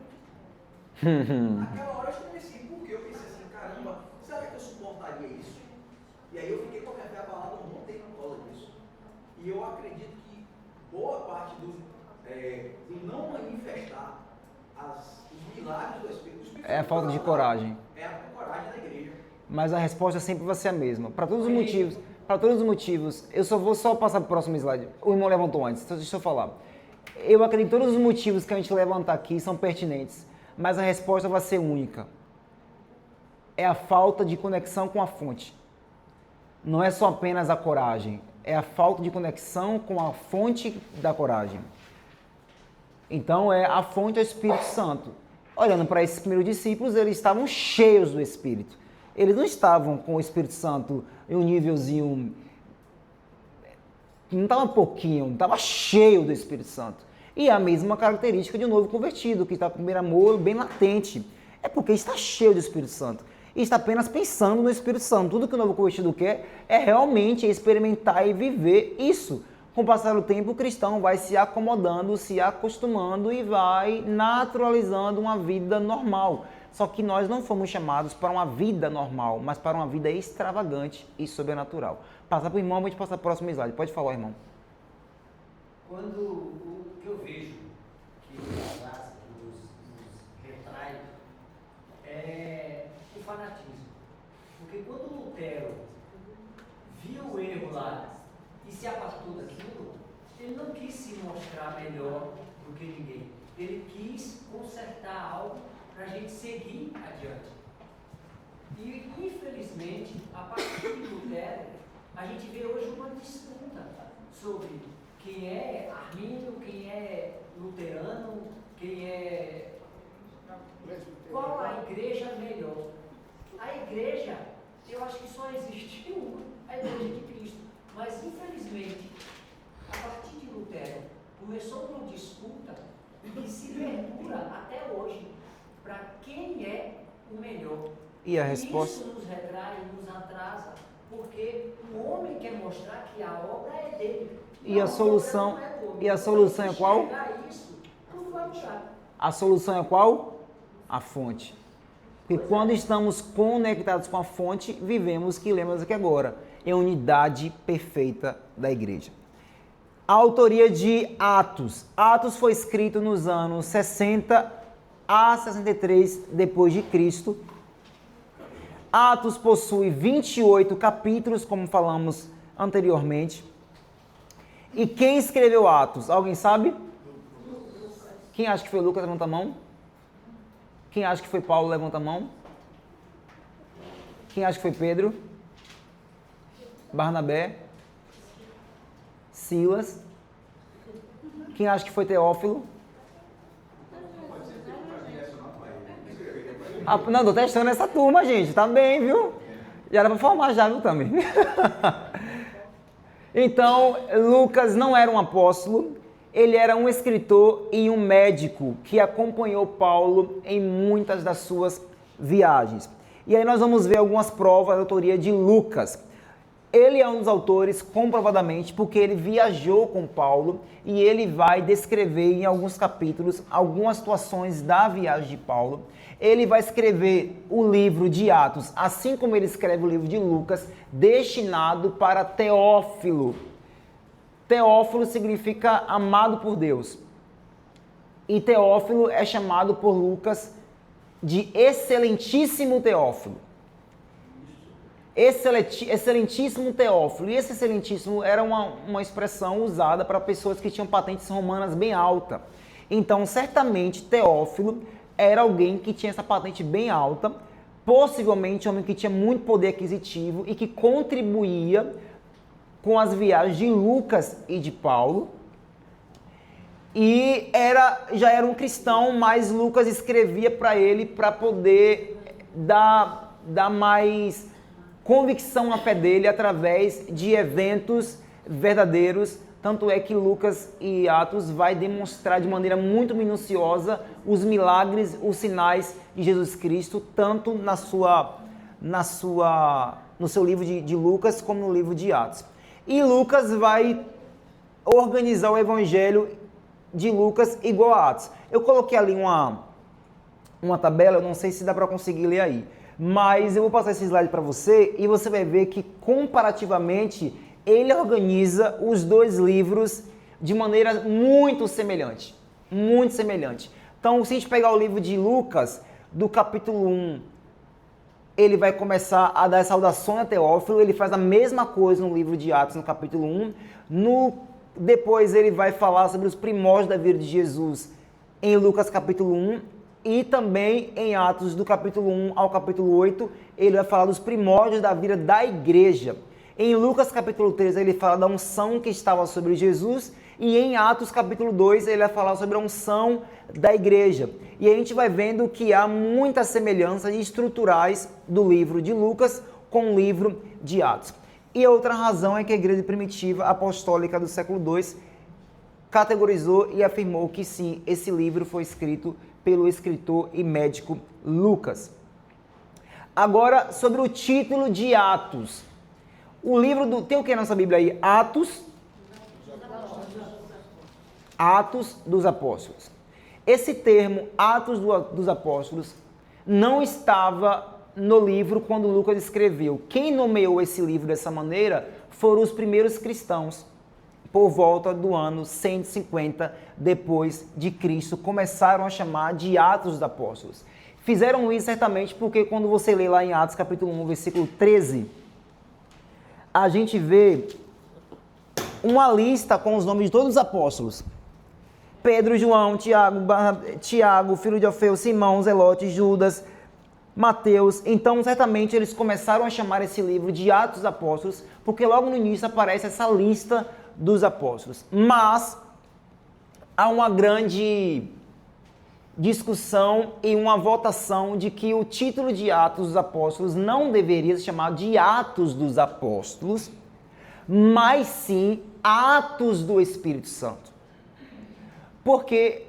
cristão. Naquela hora eu estremeci, porque eu pensei assim, caramba, será que eu suportaria isso? E aí eu fiquei com a minha fé abalada um bom tempo por causa disso. E eu acredito que boa parte do não manifestar os milagres do Espírito É a falta de coragem. É a coragem da igreja. Mas a resposta sempre vai ser a mesma. Para todos os motivos. Para todos os motivos. Eu só vou passar para o próximo slide. O irmão levantou antes, então deixa eu falar. Eu acredito que todos os motivos que a gente levantar aqui são pertinentes. Mas a resposta vai ser única. É a falta de conexão com a fonte. Não é só apenas a coragem. É a falta de conexão com a fonte da coragem. Então, a fonte é o Espírito Santo. Olhando para esses primeiros discípulos, eles estavam cheios do Espírito. Eles não estavam com o Espírito Santo em um nívelzinho... Não estava pouquinho, estava cheio do Espírito Santo. E a mesma característica de um novo convertido, que está com o primeiro amor bem latente. É porque está cheio do Espírito Santo. E está apenas pensando no Espírito Santo. Tudo que o novo convertido quer é realmente experimentar e viver isso. Com o passar do tempo, o cristão vai se acomodando, se acostumando e vai naturalizando uma vida normal. Só que nós não fomos chamados para uma vida normal, mas para uma vida extravagante e sobrenatural. Passar para o irmão, a gente passa para o próximo slide. Pode falar, irmão. Quando o que eu vejo que nos retrai é o fanatismo. do que ninguém. Ele quis consertar algo para a gente seguir adiante. E, infelizmente, a partir de Lutero, a gente vê hoje uma disputa sobre quem é armínio, quem é luterano, quem é... Qual a igreja melhor? A igreja, eu acho que só existe uma, a igreja de Cristo. Mas, infelizmente, a partir de Lutero, começou uma disputa que se perdura até hoje para quem é o melhor. E a resposta? Isso nos retrai, nos atrasa, porque o homem quer mostrar que a obra é dele. E a solução? E a solução é qual? Isso, tudo vai mudar. A solução é qual? A fonte. Porque quando estamos conectados com a fonte, vivemos o que lemos aqui agora. É a unidade perfeita da igreja. A autoria de Atos. Atos foi escrito nos anos 60 a 63 depois de Cristo. Atos possui 28 capítulos, como falamos anteriormente. E quem escreveu Atos? Alguém sabe? Quem acha que foi Lucas? Levanta a mão. Quem acha que foi Paulo? Levanta a mão. Quem acha que foi Pedro? Barnabé? Silas? Quem acha que foi Teófilo? Ah, não, tô testando essa turma, gente. Tá bem, viu? Já era pra formar já, viu, também. Então, Lucas não era um apóstolo. Ele era um escritor e um médico que acompanhou Paulo em muitas das suas viagens. E aí nós vamos ver algumas provas da autoria de Lucas. Ele é um dos autores, comprovadamente, porque ele viajou com Paulo e ele vai descrever em alguns capítulos algumas situações da viagem de Paulo. Ele vai escrever o livro de Atos, assim como ele escreve o livro de Lucas, destinado para Teófilo. Teófilo significa amado por Deus. E Teófilo é chamado por Lucas de excelentíssimo Teófilo. Excelentíssimo Teófilo. E esse excelentíssimo era uma expressão usada para pessoas que tinham patentes romanas bem alta. Então, certamente, Teófilo era alguém que tinha essa patente bem alta, possivelmente um homem que tinha muito poder aquisitivo e que contribuía com as viagens de Lucas e de Paulo. E já era um cristão, mas Lucas escrevia para ele para poder dar mais convicção à fé dele através de eventos verdadeiros. Tanto é que Lucas e Atos vai demonstrar de maneira muito minuciosa os milagres, os sinais de Jesus Cristo, tanto no seu livro de Lucas como no livro de Atos. E Lucas vai organizar o evangelho de Lucas igual a Atos. Eu coloquei ali uma tabela, eu não sei se dá para conseguir ler aí, mas eu vou passar esse slide para você e você vai ver que comparativamente ele organiza os dois livros de maneira muito semelhante. Muito semelhante. Então, se a gente pegar o livro de Lucas, do capítulo 1, ele vai começar a dar saudação a Teófilo, ele faz a mesma coisa no livro de Atos, no capítulo 1. Depois ele vai falar sobre os primórdios da vida de Jesus em Lucas capítulo 1. E também em Atos, do capítulo 1 ao capítulo 8, ele vai falar dos primórdios da vida da igreja. Em Lucas capítulo 3, ele fala da unção que estava sobre Jesus. E em Atos capítulo 2, ele vai falar sobre a unção da igreja. E a gente vai vendo que há muitas semelhanças estruturais do livro de Lucas com o livro de Atos. E a outra razão é que a igreja primitiva apostólica do século II categorizou e afirmou que sim, esse livro foi escrito pelo escritor e médico Lucas. Agora, sobre o título de Atos. O livro tem o que na nossa Bíblia aí? Atos dos Apóstolos. Esse termo, Atos dos Apóstolos, não estava no livro quando Lucas escreveu. Quem nomeou esse livro dessa maneira foram os primeiros cristãos. Por volta do ano 150 depois de Cristo, começaram a chamar de Atos dos Apóstolos. Fizeram isso certamente porque quando você lê lá em Atos capítulo 1, versículo 13, a gente vê uma lista com os nomes de todos os apóstolos. Pedro, João, Tiago, filho de Alfeu, Simão, Zelote, Judas, Mateus. Então, certamente, eles começaram a chamar esse livro de Atos dos Apóstolos, porque logo no início aparece essa lista dos apóstolos. Mas há uma grande discussão e uma votação de que o título de Atos dos Apóstolos não deveria se chamar de Atos dos Apóstolos, mas sim Atos do Espírito Santo. Porque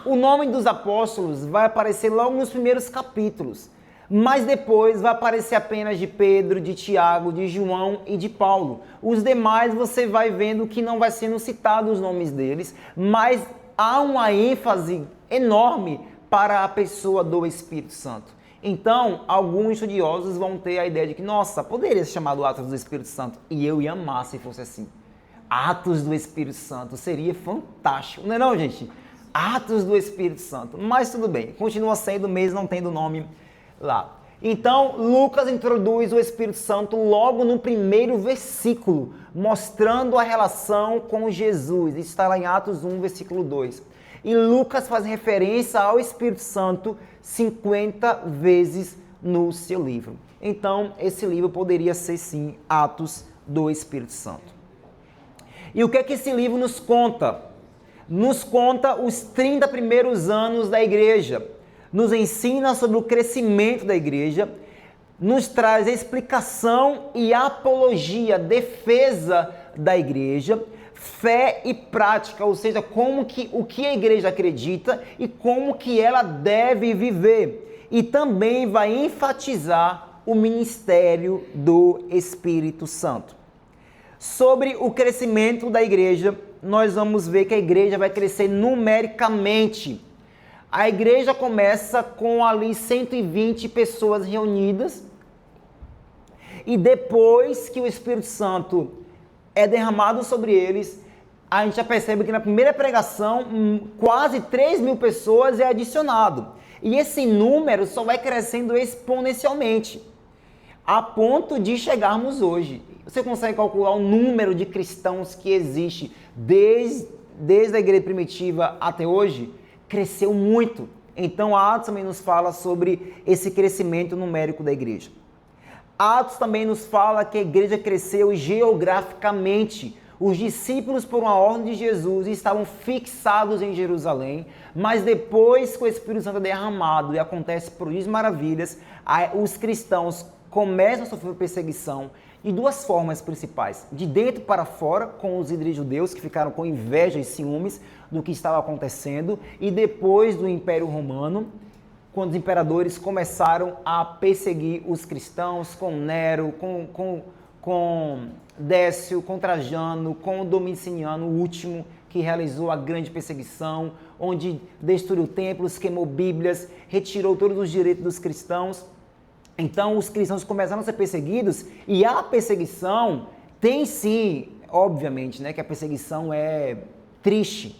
o nome dos apóstolos vai aparecer logo nos primeiros capítulos, mas depois vai aparecer apenas de Pedro, de Tiago, de João e de Paulo. Os demais você vai vendo que não vai sendo citados os nomes deles, mas há uma ênfase enorme para a pessoa do Espírito Santo. Então, alguns estudiosos vão ter a ideia de que, nossa, poderia ser chamado Atos do Espírito Santo. E eu ia amar se fosse assim. Atos do Espírito Santo seria fantástico. Não é não, gente? Atos do Espírito Santo. Mas tudo bem, continua sendo mesmo não tendo nome lá. Então, Lucas introduz o Espírito Santo logo no primeiro versículo, mostrando a relação com Jesus. Isso está lá em Atos 1, versículo 2. E Lucas faz referência ao Espírito Santo 50 vezes no seu livro. Então, esse livro poderia ser, sim, Atos do Espírito Santo. E o que é que esse livro nos conta? Nos conta os 30 primeiros anos da igreja. Nos ensina sobre o crescimento da igreja, nos traz explicação e apologia, defesa da igreja, fé e prática, ou seja, o que a igreja acredita e como que ela deve viver. E também vai enfatizar o ministério do Espírito Santo. Sobre o crescimento da igreja, nós vamos ver que a igreja vai crescer numericamente. A igreja começa com ali 120 pessoas reunidas, e depois que o Espírito Santo é derramado sobre eles, a gente já percebe que na primeira pregação quase 3.000 pessoas é adicionado. E esse número só vai crescendo exponencialmente, a ponto de chegarmos hoje. Você consegue calcular o número de cristãos que existe desde a igreja primitiva até hoje? Cresceu muito. Então, Atos também nos fala sobre esse crescimento numérico da igreja. Atos também nos fala que a igreja cresceu geograficamente. Os discípulos, por uma ordem de Jesus, estavam fixados em Jerusalém, mas depois que o Espírito Santo é derramado e acontece prodígios e maravilhas, os cristãos começam a sofrer perseguição de duas formas principais: de dentro para fora, com os líderes judeus que ficaram com inveja e ciúmes do que estava acontecendo, e depois do Império Romano, quando os imperadores começaram a perseguir os cristãos, com Nero, com Décio, com Trajano, com Domiciano, o último, que realizou a grande perseguição, onde destruiu templos, queimou bíblias, retirou todos os direitos dos cristãos. Então, os cristãos começaram a ser perseguidos, e a perseguição tem sim, obviamente, né, que a perseguição é triste,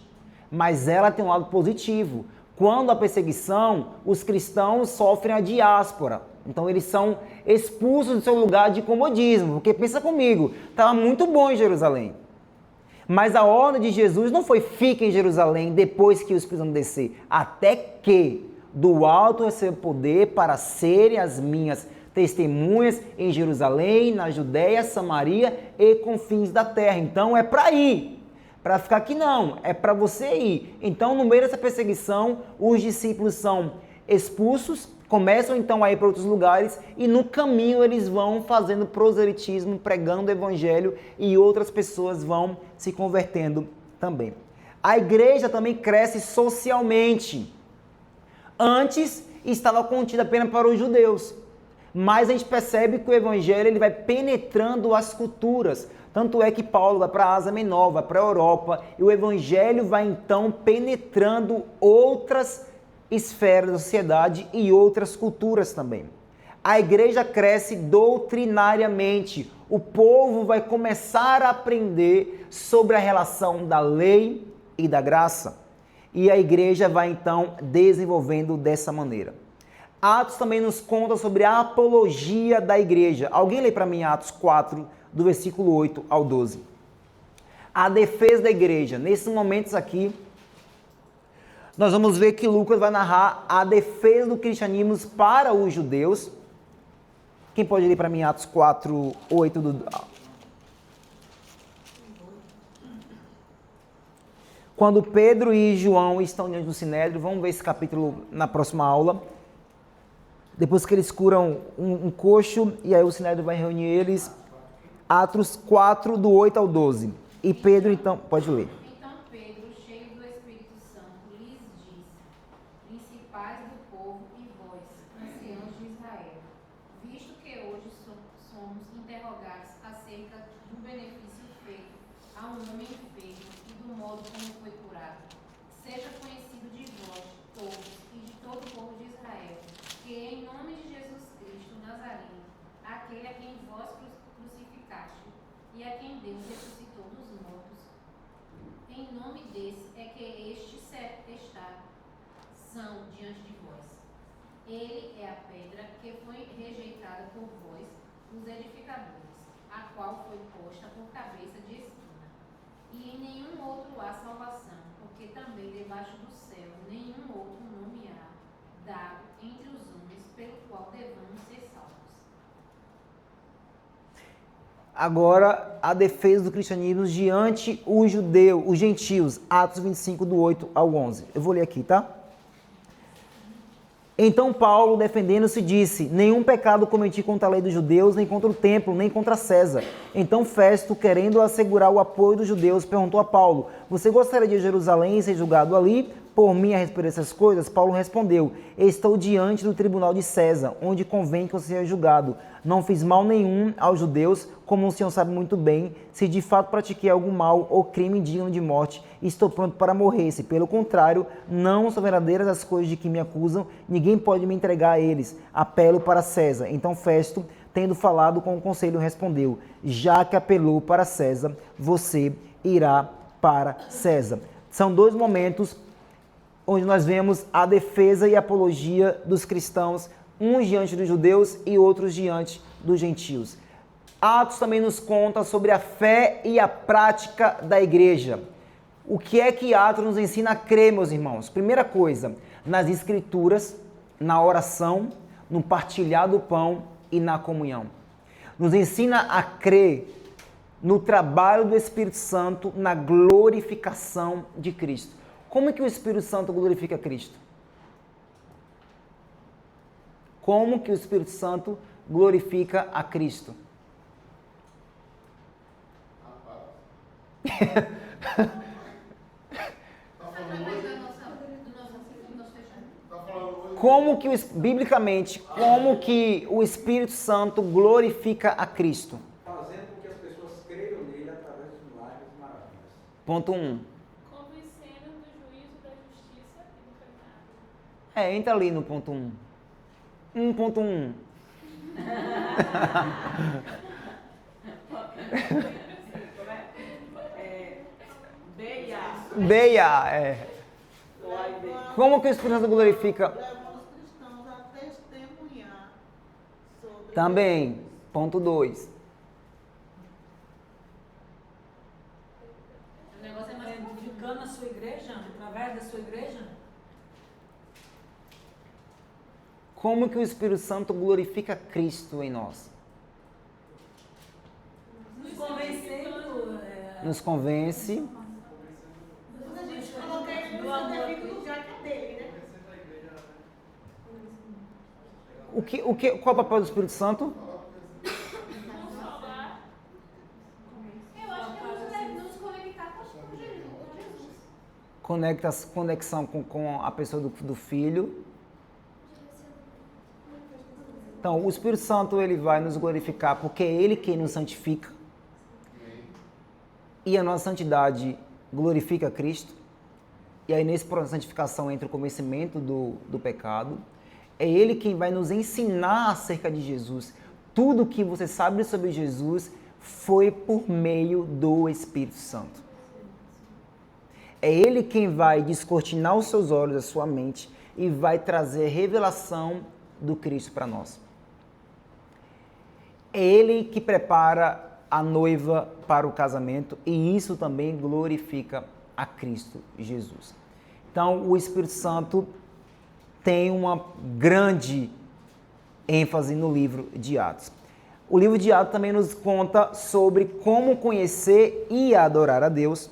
mas ela tem um lado positivo. Quando a perseguição, os cristãos sofrem a diáspora. Então, eles são expulsos do seu lugar de comodismo. Porque pensa comigo, estava muito bom em Jerusalém. Mas a ordem de Jesus não foi fique em Jerusalém depois que o Espírito Santo descer. Até que do alto receba poder para serem as minhas testemunhas em Jerusalém, na Judéia, Samaria e confins da terra. Então, é para ir. Para ficar aqui não, é para você ir. Então, no meio dessa perseguição, os discípulos são expulsos, começam então a ir para outros lugares, e no caminho eles vão fazendo proselitismo, pregando o evangelho, e outras pessoas vão se convertendo também. A igreja também cresce socialmente. Antes estava contida apenas para os judeus, mas a gente percebe que o evangelho ele vai penetrando as culturas. Tanto é que Paulo vai para a Ásia Menor, vai para a Europa, e o evangelho vai então penetrando outras esferas da sociedade e outras culturas também. A igreja cresce doutrinariamente. O povo vai começar a aprender sobre a relação da lei e da graça. E a igreja vai então desenvolvendo dessa maneira. Atos também nos conta sobre a apologia da igreja. Alguém lê para mim Atos 4, do versículo 8 ao 12. A defesa da igreja. Nesses momentos aqui, nós vamos ver que Lucas vai narrar a defesa do cristianismo para os judeus. Quem pode ler para mim Atos 4, 8 do... Quando Pedro e João estão diante do Sinédrio, vamos ver esse capítulo na próxima aula. Depois que eles curam um coxo, e aí o Sinédrio vai reunir eles. Atos 4, do 8 ao 12. E Pedro, então, pode ler. Então Pedro, cheio do Espírito Santo, lhes disse: Principais do povo e vós, anciãos de Israel, visto que hoje somos interrogados acerca do benefício feito a um homem enfermo e do modo como foi curado, seja conhecido de vós todos e de todo o povo de Israel, que em nome de Jesus Cristo Nazareno, aquele a quem vós crucificaste e a quem Deus ressuscitou dos mortos, em nome desse é que estes são diante de vós. Ele é a pedra que foi rejeitada por vós, os edificadores, a qual foi posta por cabeça de esquina. E em nenhum outro há salvação, porque também debaixo do céu nenhum outro nome há dado entre os homens pelo qual devamos ser salvos. Agora, a defesa do cristianismo diante os judeus, os gentios. Atos 25, do 8 ao 11. Eu vou ler aqui, tá? Então Paulo, defendendo-se, disse: nenhum pecado cometi contra a lei dos judeus, nem contra o templo, nem contra César. Então Festo, querendo assegurar o apoio dos judeus, perguntou a Paulo: você gostaria de ir a Jerusalém e ser julgado ali por mim a respeito dessas coisas? Paulo respondeu: estou diante do tribunal de César, onde convém que eu seja julgado. Não fiz mal nenhum aos judeus, como o senhor sabe muito bem. Se de fato pratiquei algum mal ou crime digno de morte, estou pronto para morrer. Se pelo contrário, não são verdadeiras as coisas de que me acusam, ninguém pode me entregar a eles. Apelo para César. Então Festo, tendo falado com o conselho, respondeu: já que apelou para César, você irá para César. São dois momentos onde nós vemos a defesa e a apologia dos cristãos, uns diante dos judeus e outros diante dos gentios. Atos também nos conta sobre a fé e a prática da igreja. O que é que Atos nos ensina a crer, meus irmãos? Primeira coisa, nas escrituras, na oração, no partilhar do pão e na comunhão. Nos ensina a crer no trabalho do Espírito Santo, na glorificação de Cristo. Como é que o Espírito Santo glorifica Cristo? Como que o Espírito Santo glorifica a Cristo? Como que, biblicamente, como que o Espírito Santo glorifica a Cristo? Fazendo com que as pessoas creiam nele através dos milagres e maravilhas. Ponto 1. Convencendo do juízo, da justiça e do pecado. Entra ali no ponto 1. 1.1. Beia. Como que o Espírito Santo glorifica? Leva os cristãos a testemunhar sobre Também, ponto 2. O negócio é mais Edificando a sua igreja, através da sua igreja. Como que o Espírito Santo glorifica Cristo em nós? Nos convencendo. Nos convence. quando a gente coloca ele no seu devido lugar, que é dele, né? Qual é o papel do Espírito Santo? Consolar. Eu acho que é nos conectar com Jesus. Conexão com a pessoa do Filho. Então, o Espírito Santo ele vai nos glorificar porque é Ele quem nos santifica. E a nossa santidade glorifica Cristo. E aí nesse processo de santificação entra o convencimento do pecado. É Ele quem vai nos ensinar acerca de Jesus. Tudo que você sabe sobre Jesus foi por meio do Espírito Santo. É Ele quem vai descortinar os seus olhos, a sua mente, e vai trazer revelação do Cristo para nós. É Ele que prepara a noiva para o casamento e isso também glorifica a Cristo Jesus. Então, o Espírito Santo tem uma grande ênfase no livro de Atos. O livro de Atos também nos conta sobre como conhecer e adorar a Deus.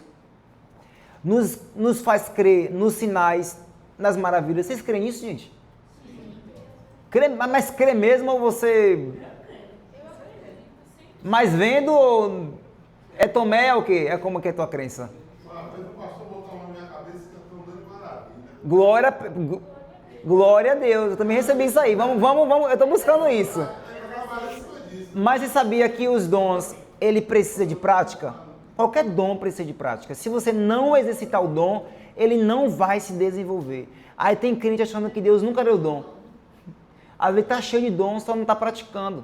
Nos faz crer nos sinais, nas maravilhas. Vocês creem nisso, gente? Crê, mas crê mesmo ou você... Mas vendo, é Tomé, é o quê? É como que é a tua crença? Glória a Deus, eu também recebi isso aí. Vamos, eu estou buscando isso. Mas você sabia que os dons, ele precisa de prática? Qualquer dom precisa de prática. Se você não exercitar o dom, ele não vai se desenvolver. Aí tem crente achando que Deus nunca deu dom. Às vezes está cheio de dons, só não está praticando.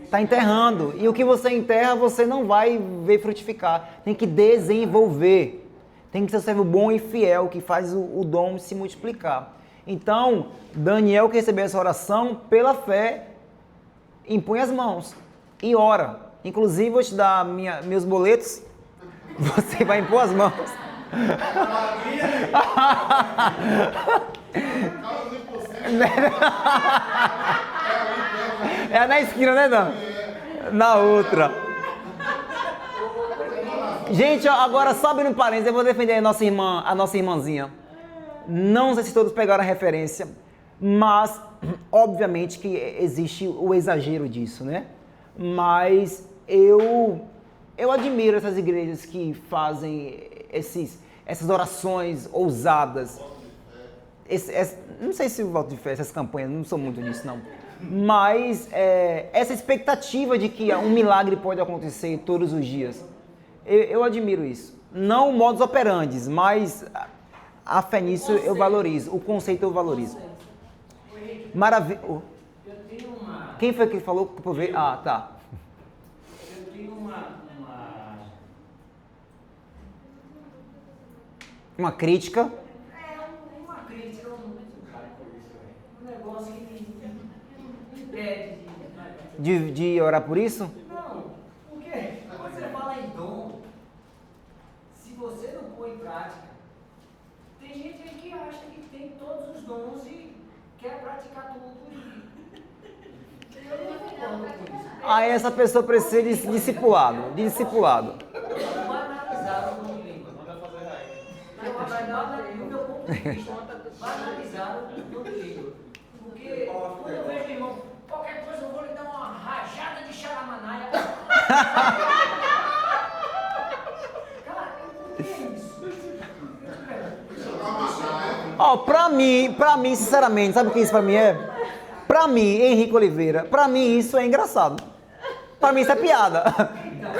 Está enterrando. E o que você enterra, você não vai ver frutificar. Tem que desenvolver. Tem que ser um servo bom e fiel, que faz o dom se multiplicar. Então, Daniel, que recebeu essa oração, pela fé, impõe as mãos e ora. Inclusive, vou te dar meus boletos. Você vai impor as mãos. É na esquina, né, Dan? Na outra. Gente, agora só abrindo parênteses, eu vou defender a nossa irmãzinha. Não sei se todos pegaram a referência, mas obviamente que existe o exagero disso, né? Mas eu admiro essas igrejas que fazem essas orações ousadas. Não sei se o voto de fé, essas campanhas, não sou muito disso, não. Mas essa expectativa de que um milagre pode acontecer todos os dias, eu admiro isso. Não o modus operandi, mas a fé nisso eu valorizo. O conceito eu valorizo. Maravilha. Quem foi que falou que eu ver? Ah, tá. Eu tenho uma crítica. Uma crítica, um negócio que me impede de orar por isso? Não, porque quando você fala em dom, se você não põe em prática, tem gente aí que acha que tem todos os dons e quer praticar tudo. Eu não concordo com isso. Aí essa pessoa precisa de discipulado. Vai analisar o dom de língua. Eu acho que no meu ponto de vista, vai analisar o dom de língua. Porque quando eu vejo, irmão, qualquer coisa eu vou lhe dar uma rajada de xaramanaia. Cara, o que é isso? Ó, pra mim, sinceramente, sabe o que isso pra mim é? Pra mim, Henrique Oliveira, pra mim isso é engraçado. Pra mim isso é piada.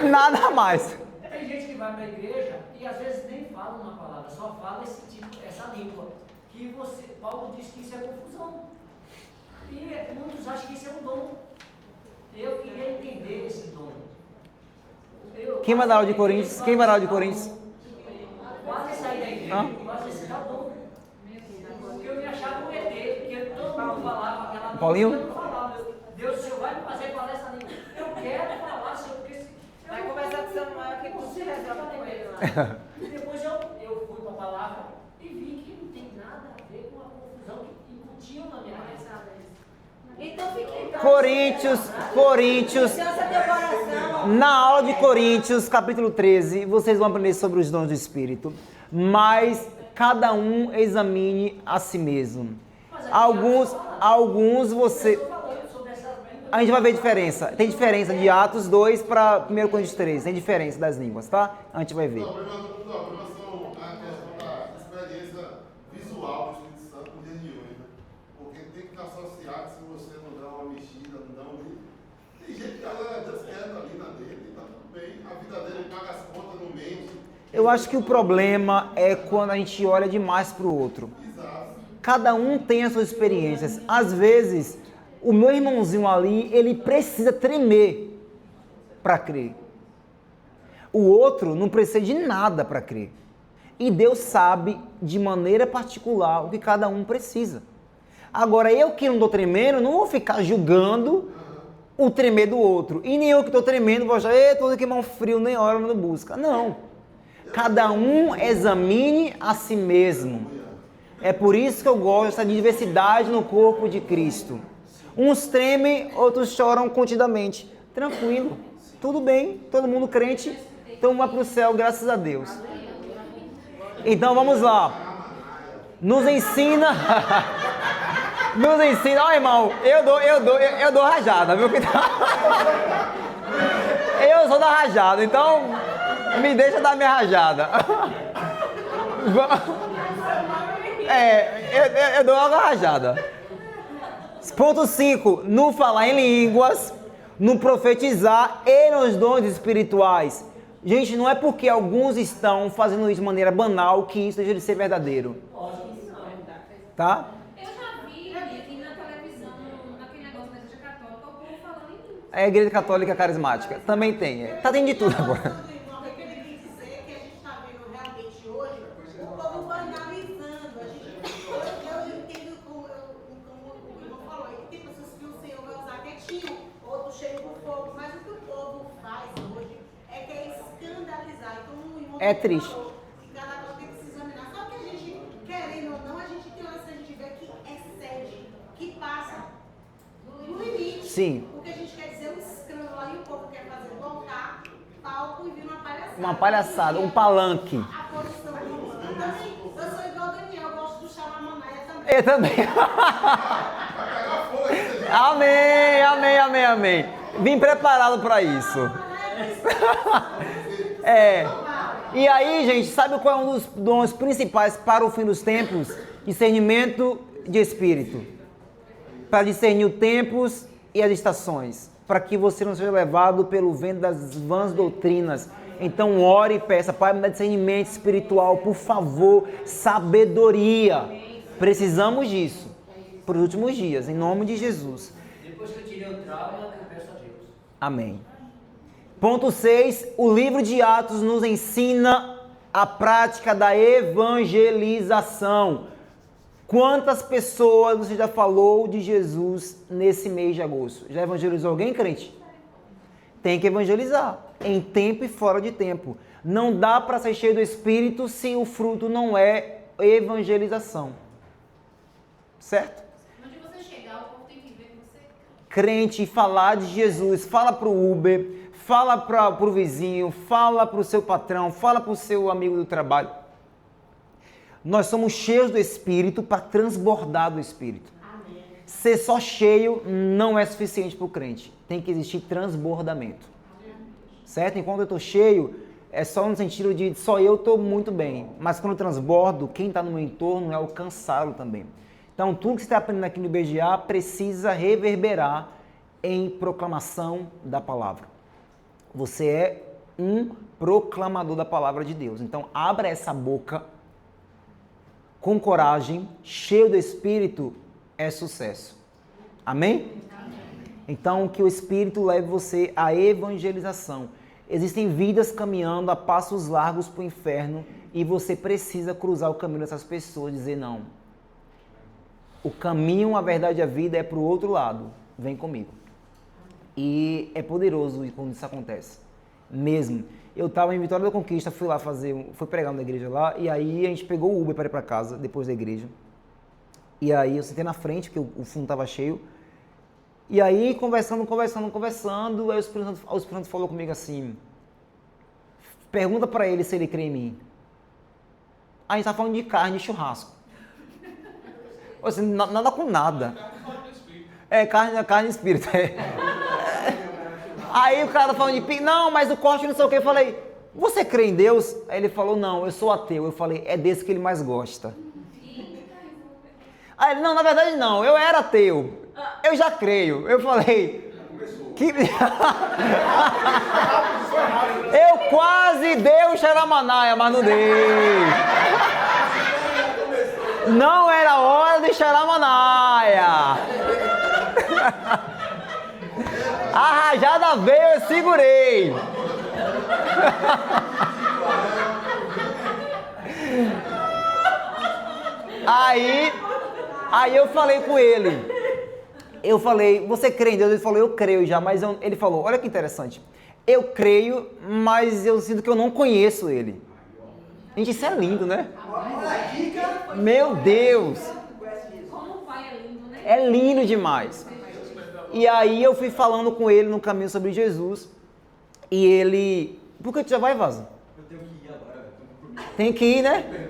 Nada mais. Tem gente que vai pra igreja e às vezes nem fala uma palavra, só fala essa língua. Que Paulo diz que isso é confusão. E muitos acham que isso é um dom. Eu queria entender esse dom. Quem vai dar aula de Coríntios? Quem vai dar aula de Coríntios? Quase sair da igreja, quase citar o dom. Porque eu me achava um ET, porque todo mundo falava aquela língua. Paulinho? Eu falava, Deus, o Senhor vai me fazer falar essa língua. Eu quero falar, Senhor, porque Vai conversar com o Samuel que você resolve com ele lá. Depois eu fui para a palavra e vi que não tem nada a ver com a confusão que incutiam na minha cabeça. Então fique Coríntios, na aula de Coríntios, capítulo 13, vocês vão aprender sobre os dons do Espírito, mas cada um examine a si mesmo. Alguns você... A gente vai ver diferença. Tem diferença de Atos 2 para 1 Coríntios 13. Tem diferença das línguas, tá? A gente vai ver. Não, a problema são a questão da experiência visual do Espírito Santo no dia de hoje, né? Porque tem que estar associado, se você não dá uma mexida, não dá um grito. Tem gente que ela Deus quer ali na dele, tá tudo bem. A vida dele paga as contas no mês. Eu acho que o problema é quando a gente olha demais para o outro. Exato. Cada um tem as suas experiências. Às vezes, o meu irmãozinho ali, ele precisa tremer para crer. O outro não precisa de nada para crer. E Deus sabe, de maneira particular, o que cada um precisa. Agora, eu que não estou tremendo, não vou ficar julgando o tremer do outro. E nem eu que estou tremendo vou achar, estou aqui mão frio, nem hora não busca. Não. Cada um examine a si mesmo. É por isso que eu gosto dessa diversidade no corpo de Cristo. Uns tremem, outros choram contidamente. Tranquilo, tudo bem, todo mundo crente, então vai para o céu, graças a Deus. Então vamos lá. Nos ensina. Nos ensina. Ó, irmão, eu dou rajada, viu? Eu sou da rajada, então me deixa dar minha rajada. Eu dou uma rajada. Ponto 5. No falar em línguas, no profetizar e nos dons espirituais. Gente, não é porque alguns estão fazendo isso de maneira banal que isso deixa de ser verdadeiro. Tá? Eu já vi aqui na televisão, naquele negócio da igreja católica, o povo falando em línguas. A igreja católica carismática também tem. Tá tendo de tudo agora. O que ele quis dizer que a gente está vendo realmente hoje, o povo vai analisando. Eu entendo como o irmão falou, tem pessoas que o Senhor vai usar quietinho, outros cheios com fogo, mas o que o povo faz hoje é que é escandalizar. Então, o irmão É triste. falou que cada coisa tem que se examinar. Só que a gente, querendo ou não, a gente tem se a gente vê que excede, que passa do limite. Sim. O que a gente quer dizer é um escândalo aí, o povo quer fazer voltar palco e vir uma palhaçada. Uma palhaçada, um palanque. A posição do mundo. Também, eu sou igual o Daniel, eu gosto do Xalamanaia também. Eu também. Amém, amém, amém, amém. Vim preparado para isso. E aí, gente, sabe qual é um dos dons principais para o fim dos tempos? Discernimento de espírito. Para discernir os tempos e as estações. Para que você não seja levado pelo vento das vãs doutrinas. Então ore e peça, Pai, me dá discernimento espiritual, por favor, sabedoria. Precisamos disso para os últimos dias, em nome de Jesus. Depois que eu tirei o trauma, eu peço a Deus. Amém. Ponto 6. O livro de Atos nos ensina a prática da evangelização. Quantas pessoas você já falou de Jesus nesse mês de agosto? Já evangelizou alguém, crente? Tem que evangelizar, em tempo e fora de tempo. Não dá para ser cheio do Espírito se o fruto não é evangelização. Certo? Onde você chegar, o povo tem que ver que você Crente, falar de Jesus, fala para o Uber, fala para o vizinho, fala para o seu patrão, fala para o seu amigo do trabalho. Nós somos cheios do Espírito para transbordar do Espírito. Amém. Ser só cheio não é suficiente para o crente. Tem que existir transbordamento. Certo? Enquanto eu estou cheio, é só no sentido de só eu estou muito bem. Mas quando eu transbordo, quem está no meu entorno é alcançá-lo também. Então, tudo que você está aprendendo aqui no IBGA precisa reverberar em proclamação da palavra. Você é um proclamador da palavra de Deus. Então, abra essa boca com coragem, cheio do Espírito, é sucesso. Amém? Então, que o Espírito leve você à evangelização. Existem vidas caminhando a passos largos para o inferno e você precisa cruzar o caminho dessas pessoas e dizer não. O caminho, a verdade e a vida é para o outro lado. Vem comigo. E é poderoso quando isso acontece. Mesmo. Eu estava em Vitória da Conquista, fui pregar na igreja lá, e aí a gente pegou o Uber para ir para casa, depois da igreja. E aí eu sentei na frente, porque o fundo estava cheio. E aí, conversando, aí o Espírito Santo falou comigo assim, pergunta para ele se ele crê em mim. A gente tá falando de carne, de churrasco. Assim, nada com nada. Carne e espírito. Aí o cara falando de não, mas o corte não sei o que. Eu falei, você crê em Deus? Aí ele falou, não, eu sou ateu. Eu falei, é desse que ele mais gosta. Aí ele, não, na verdade não, eu era ateu. Eu já creio. Eu falei, eu quase dei o xaramanaia, mas não dei. Não era hora de xaramanaia. A rajada veio, eu segurei. Aí eu falei com ele. Eu falei, você crê em Deus? Ele falou, eu creio já, mas ele falou, olha que interessante. Eu creio, mas eu sinto que eu não conheço ele. Gente, isso é lindo, né? Olha a dica. Meu Deus! Como o pai é lindo, né? É lindo demais. E aí eu fui falando com ele no caminho sobre Jesus. E ele... Por que tu já vai, Vaza? Eu tenho que ir agora, velho. Tem que ir, né?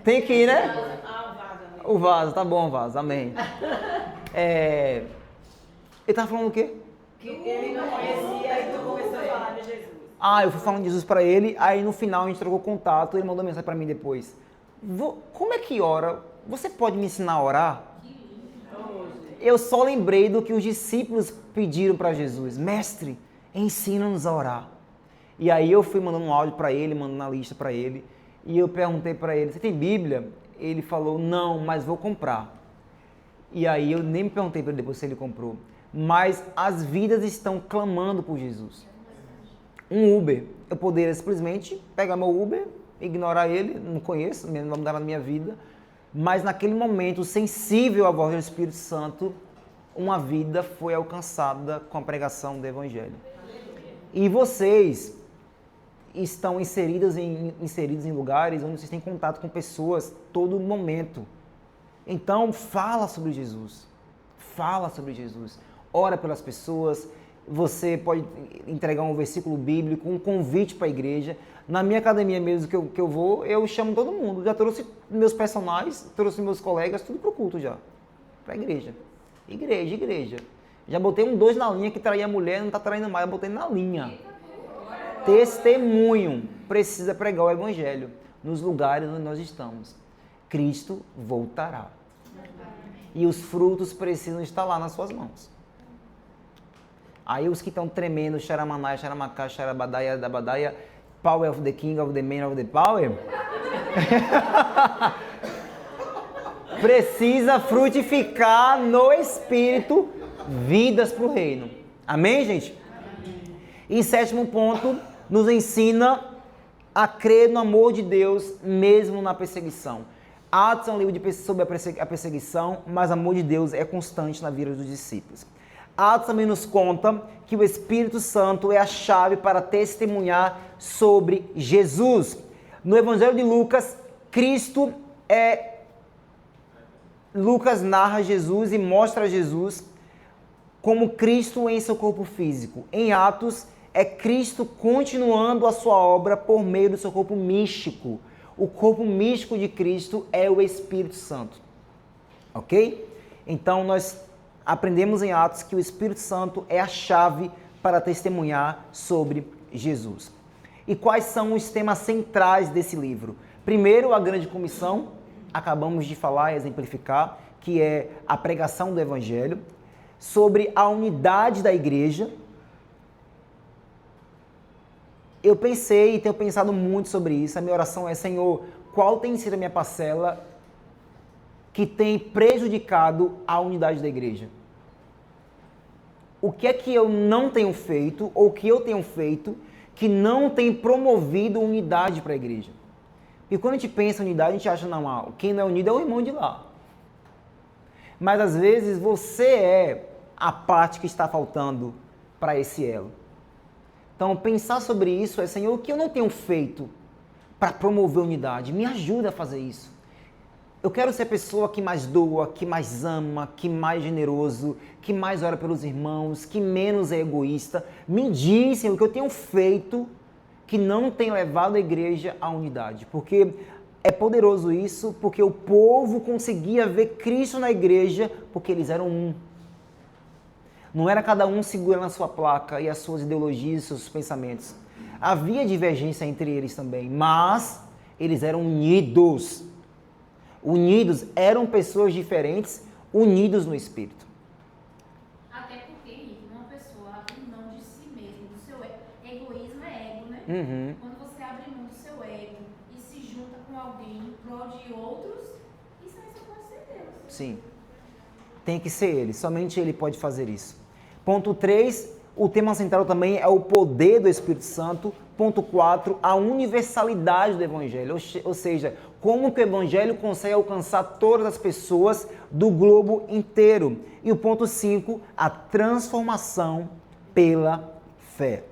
Tem que ir, né? Vaza. O Vaza, tá bom, Vaza, amém. Ele tava falando o quê? Que ele não conhecia e tu começou a falar de Jesus. Ah, eu fui falando de Jesus pra ele, aí no final a gente trocou contato, ele mandou mensagem pra mim depois. Como é que ora? Você pode me ensinar a orar? Eu só lembrei do que os discípulos pediram pra Jesus. Mestre, ensina-nos a orar. E aí eu fui mandando um áudio pra ele, mandando a lista pra ele, e eu perguntei pra ele, você tem Bíblia? Ele falou, não, mas vou comprar. E aí eu nem me perguntei pra ele depois se ele comprou. Mas as vidas estão clamando por Jesus. Um Uber, eu poderia simplesmente pegar meu Uber, ignorar ele, não conheço, não vai mudar na minha vida, mas naquele momento, sensível à voz do Espírito Santo, uma vida foi alcançada com a pregação do Evangelho. E vocês estão inseridos em lugares onde vocês têm contato com pessoas todo momento. Então, fala sobre Jesus. Fala sobre Jesus. Ora pelas pessoas. Você pode entregar um versículo bíblico, um convite para a igreja. Na minha academia mesmo que eu vou, eu chamo todo mundo. Já trouxe meus personagens, trouxe meus colegas, tudo para o culto já. Para a igreja. Igreja. Já botei 2 na linha que traía a mulher, não está traindo mais, eu botei na linha. Testemunho. Precisa pregar o evangelho nos lugares onde nós estamos. Cristo voltará. E os frutos precisam estar lá nas suas mãos. Aí os que estão tremendo, xaramanai, xaramacá, xarabadaia, dabadaia, power of the king, of the man, of the power, precisa frutificar no Espírito vidas para o reino. Amém, gente? E 7º ponto, nos ensina a crer no amor de Deus mesmo na perseguição. Atos é um livro sobre a perseguição, mas o amor de Deus é constante na vida dos discípulos. Atos também nos conta que o Espírito Santo é a chave para testemunhar sobre Jesus. No Evangelho de Lucas, Lucas narra Jesus e mostra Jesus como Cristo em seu corpo físico. Em Atos, é Cristo continuando a sua obra por meio do seu corpo místico. O corpo místico de Cristo é o Espírito Santo. Ok? Então, nós aprendemos em Atos que o Espírito Santo é a chave para testemunhar sobre Jesus. E quais são os temas centrais desse livro? Primeiro, a grande comissão, acabamos de falar e exemplificar, que é a pregação do Evangelho, sobre a unidade da igreja. Eu pensei e tenho pensado muito sobre isso. A minha oração é, Senhor, qual tem sido a minha parcela que tem prejudicado a unidade da igreja? O que é que eu não tenho feito, ou que eu tenho feito, que não tem promovido unidade para a igreja? E quando a gente pensa em unidade, a gente acha, não, quem não é unido é o irmão de lá. Mas às vezes você é a parte que está faltando para esse elo. Então, pensar sobre isso é, Senhor, o que eu não tenho feito para promover unidade? Me ajuda a fazer isso. Eu quero ser a pessoa que mais doa, que mais ama, que mais generoso, que mais ora pelos irmãos, que menos é egoísta. Me diz, Senhor, o que eu tenho feito que não tem levado a igreja à unidade. Porque é poderoso isso, porque o povo conseguia ver Cristo na igreja, porque eles eram um. Não era cada um segurando a sua placa e as suas ideologias e seus pensamentos. Havia divergência entre eles também, mas eles eram unidos. Unidos, eram pessoas diferentes, unidos no Espírito. Até porque, Henrique, uma pessoa abre mão de si mesmo, do seu egoísmo é ego, né? Uhum. Quando você abre mão do seu ego e se junta com alguém em prol de outros, isso aí só pode ser Deus. Sim. Tem que ser Ele, somente Ele pode fazer isso. Ponto 3, o tema central também é o poder do Espírito Santo. Ponto 4, a universalidade do Evangelho, ou seja, como que o Evangelho consegue alcançar todas as pessoas do globo inteiro. E o ponto 5, a transformação pela fé.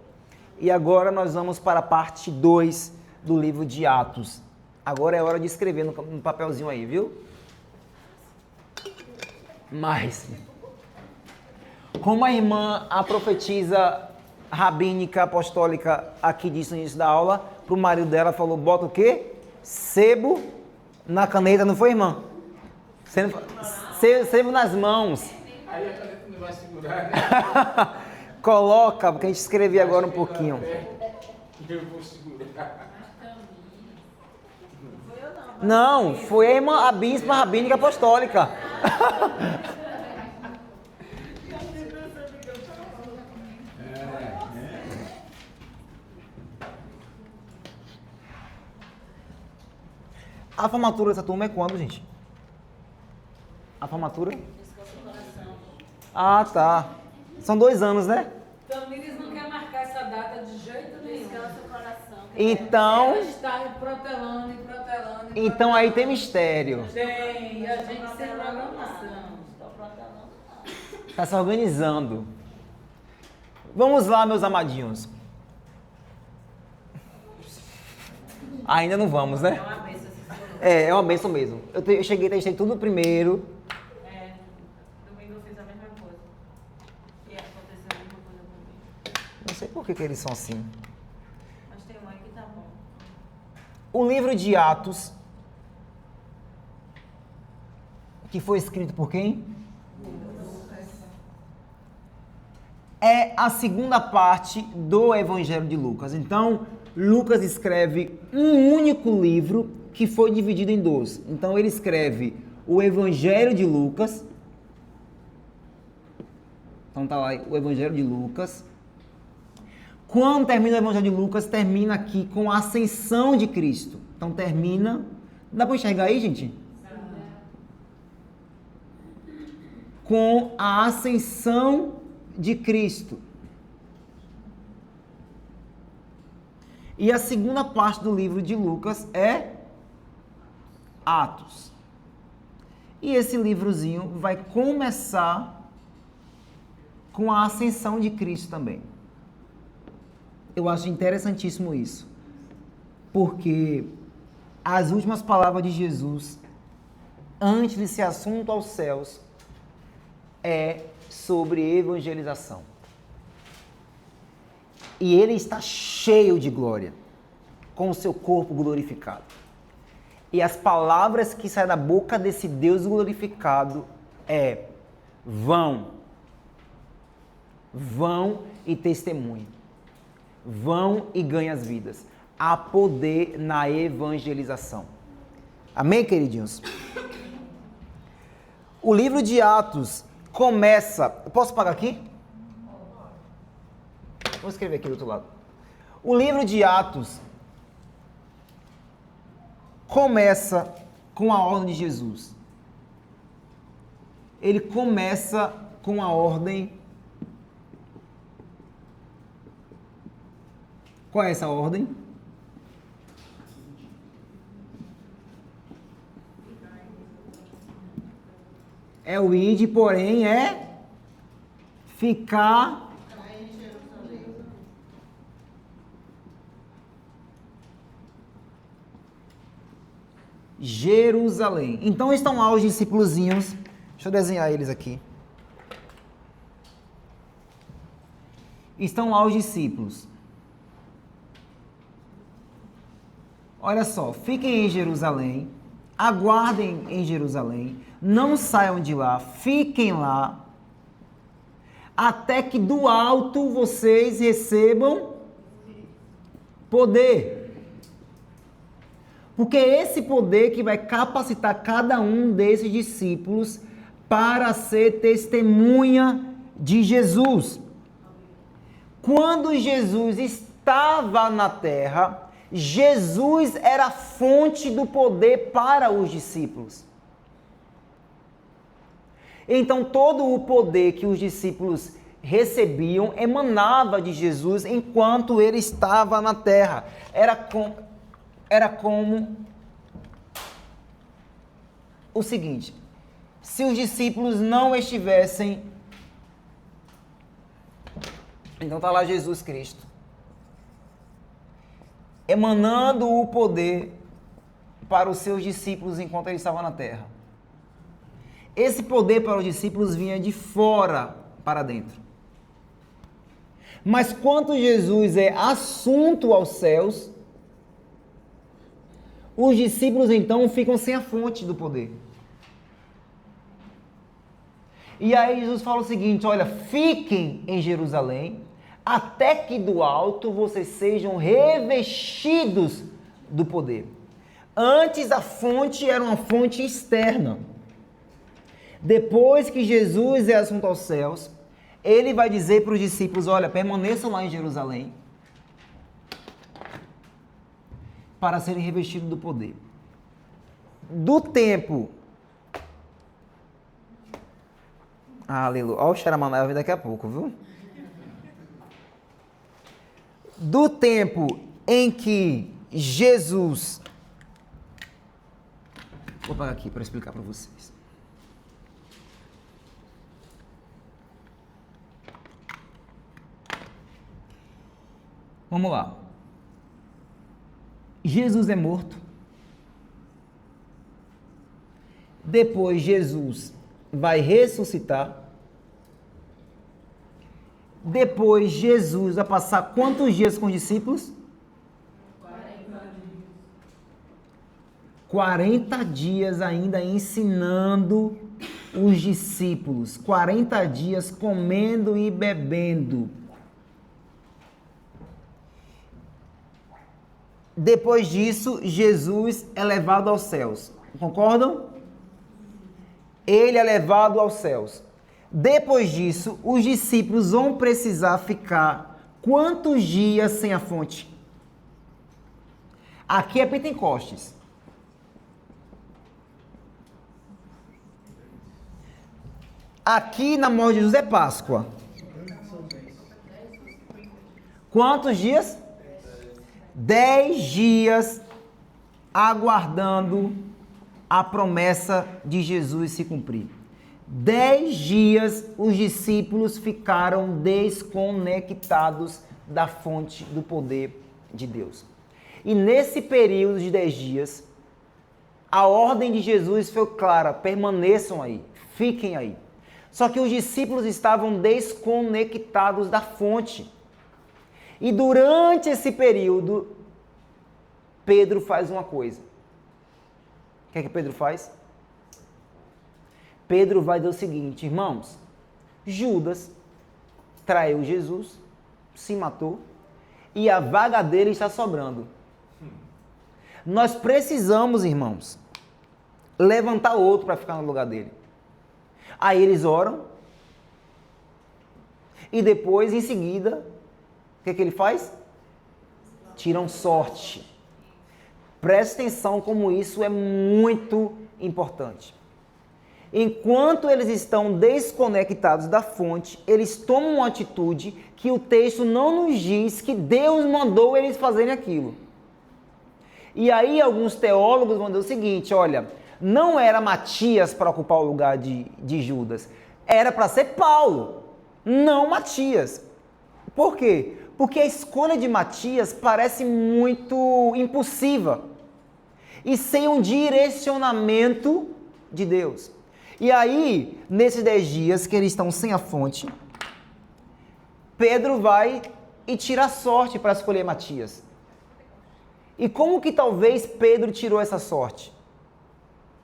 E agora nós vamos para a parte 2 do livro de Atos. Agora é hora de escrever no papelzinho aí, viu? Mas, como a irmã, a profetisa rabínica apostólica aqui disse no início da aula, pro marido dela falou, bota o quê? Sebo na caneta, não foi, irmã? Sebo nas mãos. Aí a caneta não vai segurar, né? Coloca, porque a gente escrevia agora um pouquinho. Eu vou segurar. Não, foi a irmã, a bispa rabínica apostólica. A formatura dessa turma é quando, gente? A formatura? Ah, tá. São 2 anos, né? Tamires não quer marcar essa data de jeito nenhum. Descansa o coração. Então, Ela está protelando e protelando. então aí tem mistério. Tem, e a gente sem programação. Está se organizando. Vamos lá, meus amadinhos. Ainda não vamos, né? É uma benção mesmo. Eu cheguei, testei tudo primeiro. Domingo eu fiz a mesma coisa. E aconteceu a mesma coisa comigo. Não sei por que eles são assim. Mas tem um aí que tá bom. O livro de Atos, que foi escrito por quem? É a segunda parte do Evangelho de Lucas. Então, Lucas escreve um único livro que foi dividido em 2. Então, ele escreve o Evangelho de Lucas. Então, tá lá o Evangelho de Lucas. Quando termina o Evangelho de Lucas, termina aqui com a ascensão de Cristo. Então, termina... Dá para enxergar aí, gente? Com a ascensão de Cristo. E a segunda parte do livro de Lucas é Atos. E esse livrozinho vai começar com a ascensão de Cristo também. Eu acho interessantíssimo isso. Porque as últimas palavras de Jesus, antes de ser assunto aos céus, é sobre evangelização. E ele está cheio de glória, com o seu corpo glorificado. E as palavras que saem da boca desse Deus glorificado é: vão e testemunhem, vão e ganhem as vidas. Há poder na evangelização. Amém, queridinhos? O livro de Atos começa... Posso pagar aqui? Vou escrever aqui do outro lado. O livro de Atos começa com a ordem de Jesus. Ele começa com a ordem... Qual é essa ordem? É o ide, porém é ficar Jerusalém. Então estão lá os discípulozinhos. Deixa eu desenhar eles aqui. Estão lá os discípulos. Olha só, fiquem em Jerusalém, aguardem em Jerusalém, não saiam de lá, fiquem lá, até que do alto vocês recebam poder. Porque é esse poder que vai capacitar cada um desses discípulos para ser testemunha de Jesus. Quando Jesus estava na terra, Jesus era a fonte do poder para os discípulos. Então, todo o poder que os discípulos recebiam emanava de Jesus enquanto ele estava na terra. Era como o seguinte: se os discípulos não estivessem... Então está lá Jesus Cristo, emanando o poder para os seus discípulos enquanto ele estava na terra. Esse poder para os discípulos vinha de fora para dentro. Mas quando Jesus é assunto aos céus, os discípulos então ficam sem a fonte do poder. E aí Jesus fala o seguinte, olha, fiquem em Jerusalém, até que do alto vocês sejam revestidos do poder. Antes a fonte era uma fonte externa. Depois que Jesus é assunto aos céus, ele vai dizer para os discípulos, olha, permaneçam lá em Jerusalém para serem revestidos do poder. Do tempo... Aleluia. Olha o Xaramanai vai vir daqui a pouco, viu? Do tempo em que Jesus... Vou parar aqui para explicar para vocês. Vamos lá. Jesus é morto. Depois Jesus vai ressuscitar. Depois Jesus vai passar quantos dias com os discípulos? 40 dias ainda ensinando os discípulos. 40 dias comendo e bebendo. Depois disso, Jesus é levado aos céus. Concordam? Ele é levado aos céus. Depois disso, os discípulos vão precisar ficar quantos dias sem a fonte? Aqui é Pentecostes. Aqui na morte de Jesus é Páscoa. Quantos dias? 10 dias aguardando a promessa de Jesus se cumprir. 10 dias os discípulos ficaram desconectados da fonte do poder de Deus. E nesse período de 10 dias, a ordem de Jesus foi clara, permaneçam aí, fiquem aí. Só que os discípulos estavam desconectados da fonte. E durante esse período, Pedro faz uma coisa. O que é que Pedro faz? Pedro vai dizer o seguinte, irmãos, Judas traiu Jesus, se matou, e a vaga dele está sobrando. Nós precisamos, irmãos, levantar outro para ficar no lugar dele. Aí eles oram, e depois, em seguida, o que é que ele faz? Tiram sorte. Preste atenção como isso é muito importante. Enquanto eles estão desconectados da fonte, eles tomam uma atitude que o texto não nos diz que Deus mandou eles fazerem aquilo. E aí alguns teólogos vão dizer o seguinte, olha, não era Matias para ocupar o lugar de Judas, era para ser Paulo, não Matias. Por quê? Porque a escolha de Matias parece muito impulsiva e sem um direcionamento de Deus. E aí, nesses 10 dias que eles estão sem a fonte, Pedro vai e tira a sorte para escolher Matias. E como que talvez Pedro tirou essa sorte?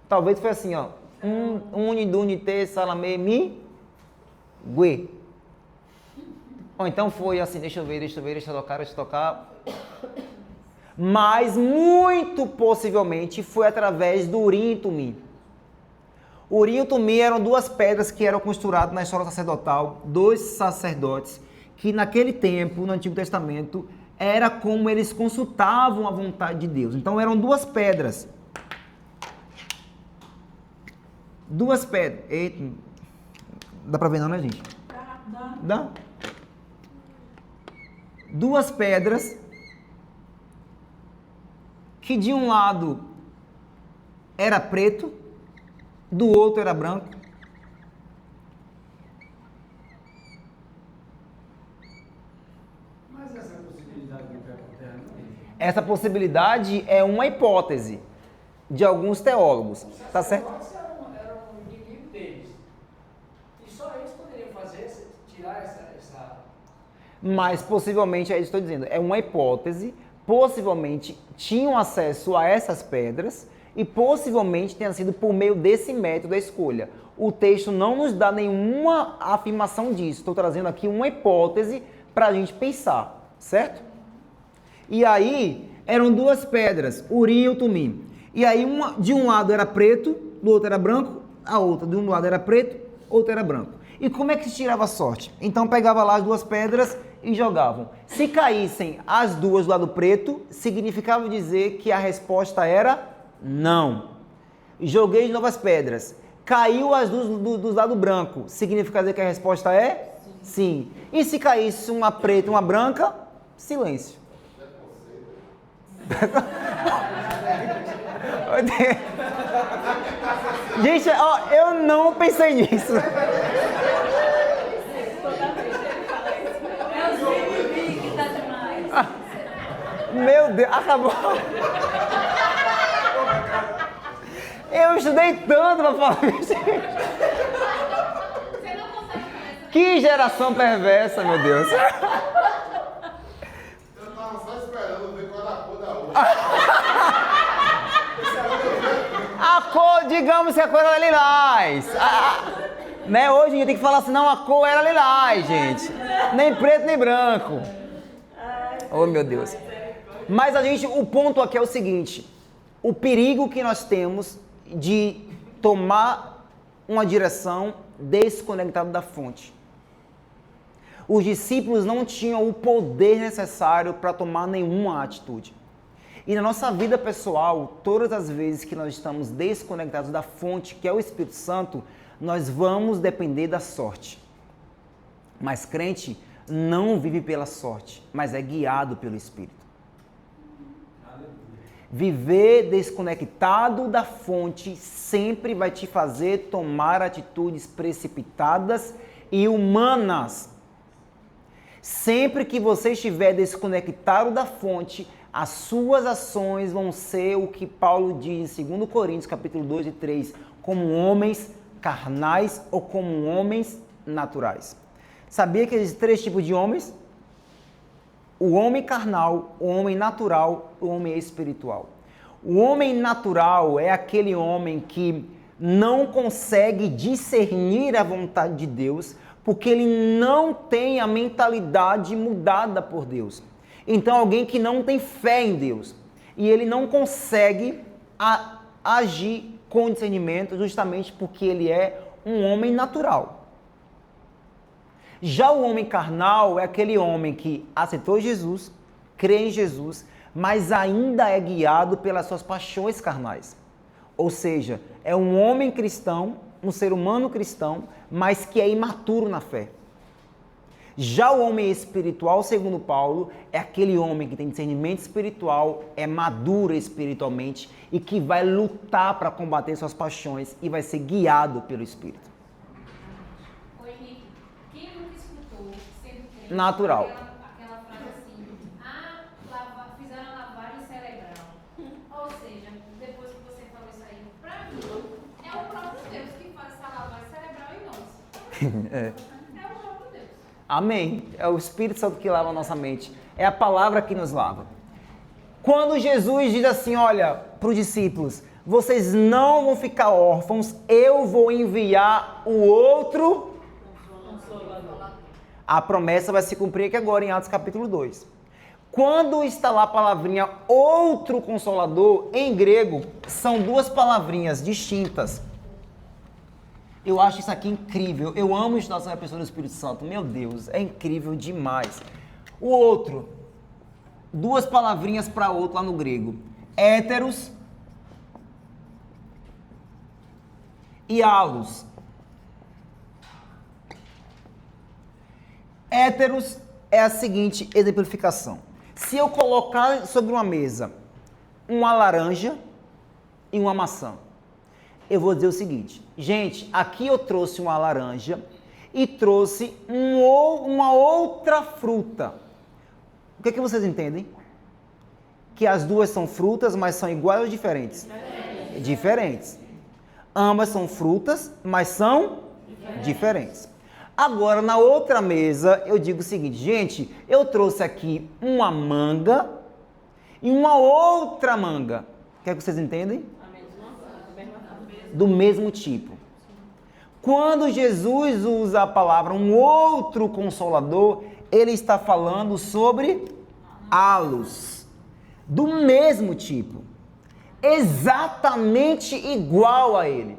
Talvez foi assim, ó. Unidunite salame mi gue. Ou então foi assim, deixa eu tocar. Mas muito possivelmente foi através do Urim e Tumim. Urim e Tumim eram duas pedras que eram costuradas na história sacerdotal, dois sacerdotes, que naquele tempo, no Antigo Testamento, era como eles consultavam a vontade de Deus. Então eram duas pedras. Duas pedras. Eita, dá pra ver não, né, gente? Dá? Duas pedras que de um lado era preto, do outro era branco. Mas essa possibilidade não quer acontecer, não? Essa possibilidade é uma hipótese. de alguns teólogos, tá certo? Os sacerdotes eram inimigo deles. E só eles poderiam fazer, tirar essa... Mas possivelmente, é isso que eu estou dizendo, é uma hipótese, possivelmente tinham acesso a essas pedras e possivelmente tenha sido por meio desse método a escolha. O texto não nos dá nenhuma afirmação disso, estou trazendo aqui uma hipótese para a gente pensar, certo? E aí, eram duas pedras, Urim e o Tumim. E aí, uma, de um lado era preto, do outro era branco, a outra de um lado era preto, outra era branco. E como é que se tirava a sorte? Então pegava lá as duas pedras e jogavam. Se caíssem as duas do lado preto, significava dizer que a resposta era não. Joguei de novas pedras. Caiu as duas do lado branco, significa dizer que a resposta é sim. E se caísse uma preta e uma branca, silêncio. Gente, ó, eu não pensei nisso. Meu Deus, acabou. Eu estudei tanto pra falar isso. Que geração perversa, meu Deus. Eu tava só esperando ver qual era a cor da outra. A cor, digamos que a cor era lilás. Né? Hoje a gente tem que falar assim, não, a cor era lilás, gente. Nem preto, nem branco. Oh, meu Deus. Mas o ponto aqui é o seguinte, o perigo que nós temos de tomar uma direção desconectada da fonte. Os discípulos não tinham o poder necessário para tomar nenhuma atitude. E na nossa vida pessoal, todas as vezes que nós estamos desconectados da fonte, que é o Espírito Santo, nós vamos depender da sorte. Mas crente não vive pela sorte, mas é guiado pelo Espírito. Viver desconectado da fonte sempre vai te fazer tomar atitudes precipitadas e humanas. Sempre que você estiver desconectado da fonte, as suas ações vão ser o que Paulo diz em 2 Coríntios, capítulo 2 e 3, como homens carnais ou como homens naturais. Sabia que existem 3 tipos de homens? O homem carnal, o homem natural, o homem espiritual. O homem natural é aquele homem que não consegue discernir a vontade de Deus, porque ele não tem a mentalidade mudada por Deus. Então, alguém que não tem fé em Deus. E ele não consegue agir com discernimento, justamente porque ele é um homem natural. Já o homem carnal é aquele homem que aceitou Jesus, crê em Jesus, mas ainda é guiado pelas suas paixões carnais. Ou seja, é um homem cristão, um ser humano cristão, mas que é imaturo na fé. Já o homem espiritual, segundo Paulo, é aquele homem que tem discernimento espiritual, é maduro espiritualmente e que vai lutar para combater suas paixões e vai ser guiado pelo Espírito. Natural. Aquela frase assim, fizeram a lavagem cerebral. Ou seja, depois que você falou isso aí, pra mim, é o próprio Deus que faz essa lavagem cerebral em nós. É o próprio Deus. Amém. É o Espírito Santo que lava a nossa mente. É a palavra que nos lava. Quando Jesus diz assim, olha, para os discípulos, vocês não vão ficar órfãos, eu vou enviar o outro... A promessa vai se cumprir aqui agora em Atos capítulo 2. Quando está lá a palavrinha outro consolador, em grego, são 2 palavrinhas distintas. Eu acho isso aqui incrível. Eu amo estudar sobre a pessoa do Espírito Santo. Meu Deus, é incrível demais. O outro, 2 palavrinhas para outro lá no grego. Héteros e halos. Héteros é a seguinte exemplificação. Se eu colocar sobre uma mesa uma laranja e uma maçã, eu vou dizer o seguinte, gente, aqui eu trouxe uma laranja e trouxe uma outra fruta. O que é que vocês entendem? Que as duas são frutas, mas são iguais ou diferentes? Diferentes. Ambas são frutas, mas são diferentes. Agora, na outra mesa, eu digo o seguinte, gente, eu trouxe aqui uma manga e uma outra manga. Quer que vocês entendem? Do mesmo tipo. Quando Jesus usa a palavra um outro consolador, ele está falando sobre halos, do mesmo tipo, exatamente igual a ele.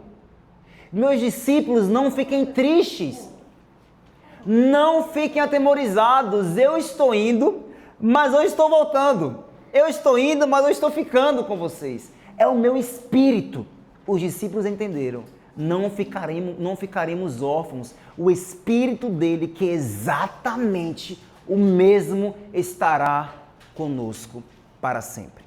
Meus discípulos, não fiquem tristes, não fiquem atemorizados. Eu estou indo, mas eu estou voltando. Eu estou indo, mas eu estou ficando com vocês. É o meu espírito. Os discípulos entenderam. Não ficaremos órfãos. O espírito dele, que é exatamente o mesmo, estará conosco para sempre.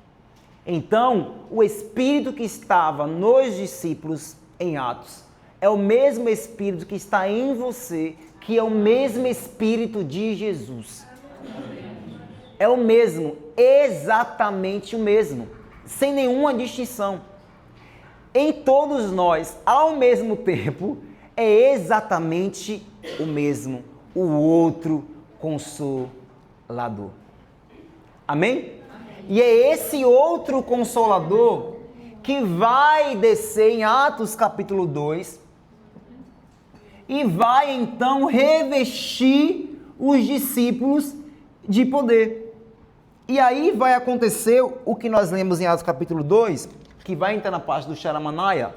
Então, o espírito que estava nos discípulos em Atos é o mesmo espírito que está em você, que é o mesmo espírito de Jesus. É o mesmo, exatamente o mesmo, sem nenhuma distinção. Em todos nós, ao mesmo tempo, é exatamente o mesmo, o outro Consolador. Amém? E é esse outro Consolador que vai descer em Atos capítulo 2 e vai então revestir os discípulos de poder. E aí vai acontecer o que nós lemos em Atos capítulo 2, que vai entrar na parte do Xaramanaia.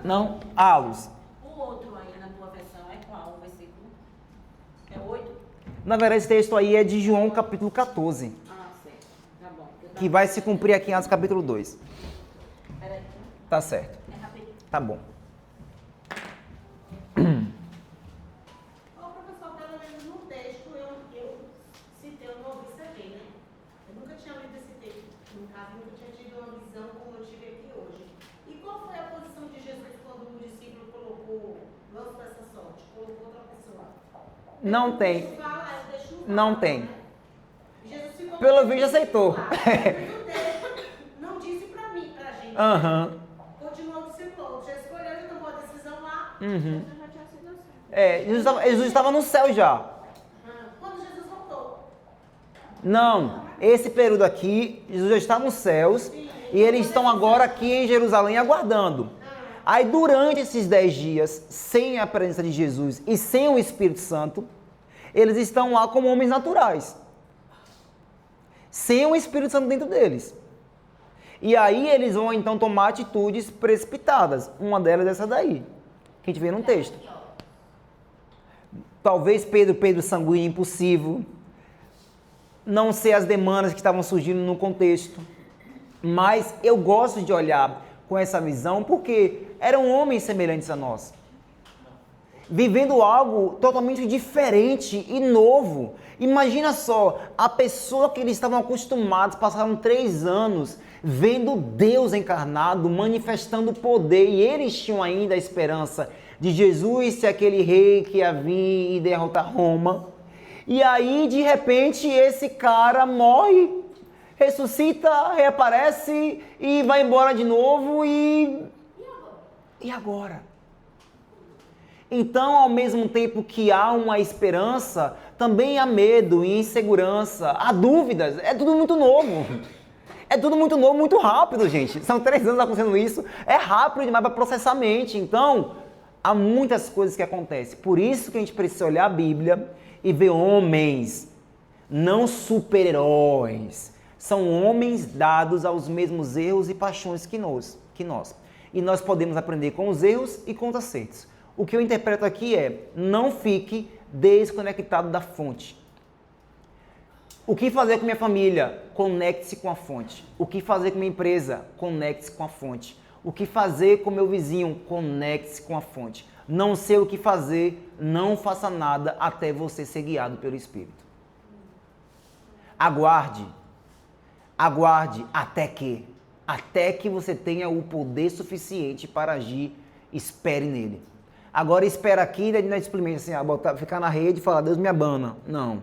Não, halos. O outro aí na tua versão é qual o versículo? É 8? Na verdade, esse texto aí é de João capítulo 14. Ah, certo. Tá bom. Que vai se cumprir aqui em Atos capítulo 2. Peraí. Tá certo. É rapidinho. Tá bom. Ó, professor, pelo menos no texto eu citei, eu não ouvi isso aqui, né? Eu nunca tinha lido esse texto. No caso, nunca tinha tido uma visão como eu tive aqui hoje. E qual foi a posição de Jesus quando o discípulo colocou, vamos para essa sorte, colocou outra pessoa? Não tem. Deixa eu falar, eu deixo falar, Não tem. né? Jesus ficou Pelo vídeo aceitou. Não disse pra mim, pra gente. Aham. Continuou o discípulo. Já escolheu, já tomou a decisão lá. Uhum. Já tinha sido assim. É, Jesus estava no céu já. Quando Jesus voltou. Não, esse período aqui, Jesus já está nos céus e eles estão agora aqui em Jerusalém aguardando. Aí durante esses 10 dias, sem a presença de Jesus e sem o Espírito Santo, eles estão lá como homens naturais. Sem o Espírito Santo dentro deles. E aí eles vão então tomar atitudes precipitadas. Uma delas é essa daí, que a gente vê no texto. Talvez Pedro sanguíneo impulsivo, não sei as demandas que estavam surgindo no contexto, mas eu gosto de olhar com essa visão porque eram homens semelhantes a nós, vivendo algo totalmente diferente e novo. Imagina só, a pessoa que eles estavam acostumados, passaram 3 anos vendo Deus encarnado, manifestando poder, e eles tinham ainda a esperança de Jesus ser aquele rei que ia vir e derrotar Roma. E aí, de repente, esse cara morre, ressuscita, reaparece e vai embora de novo e agora? Então, ao mesmo tempo que há uma esperança, também há medo e insegurança, há dúvidas, é tudo muito novo. É tudo muito novo, muito rápido, gente. São 3 anos acontecendo isso, é rápido demais para processar a mente. Então, há muitas coisas que acontecem. Por isso que a gente precisa olhar a Bíblia e ver homens, não super-heróis. São homens dados aos mesmos erros e paixões que nós. E nós podemos aprender com os erros e com os acertos. O que eu interpreto aqui é, não fique desconectado da fonte. O que fazer com minha família? Conecte-se com a fonte. O que fazer com minha empresa? Conecte-se com a fonte. O que fazer com meu vizinho? Conecte-se com a fonte. Não sei o que fazer, não faça nada até você ser guiado pelo Espírito. Aguarde até que você tenha o poder suficiente para agir, espere nele. Agora espera aqui, não é simplesmente assim, ficar na rede e falar, Deus me abana. Não.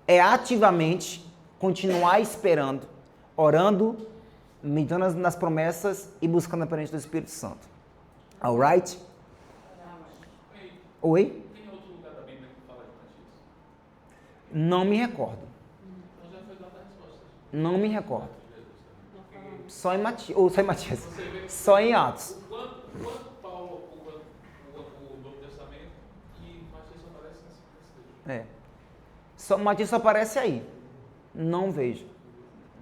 É ativamente continuar esperando, orando, meditando nas promessas e buscando a presença do Espírito Santo. Alright? Oi? Tem outro lugar da Bíblia que fala de batismo? Não me recordo. Então já foi dada a resposta. Não me recordo. Só em Matias. Ou só em Matias. Só em Atos. Quanto Paulo ocupa o Novo Testamento e Matias só aparece nesse texto? Só Matias só aparece aí. Não vejo.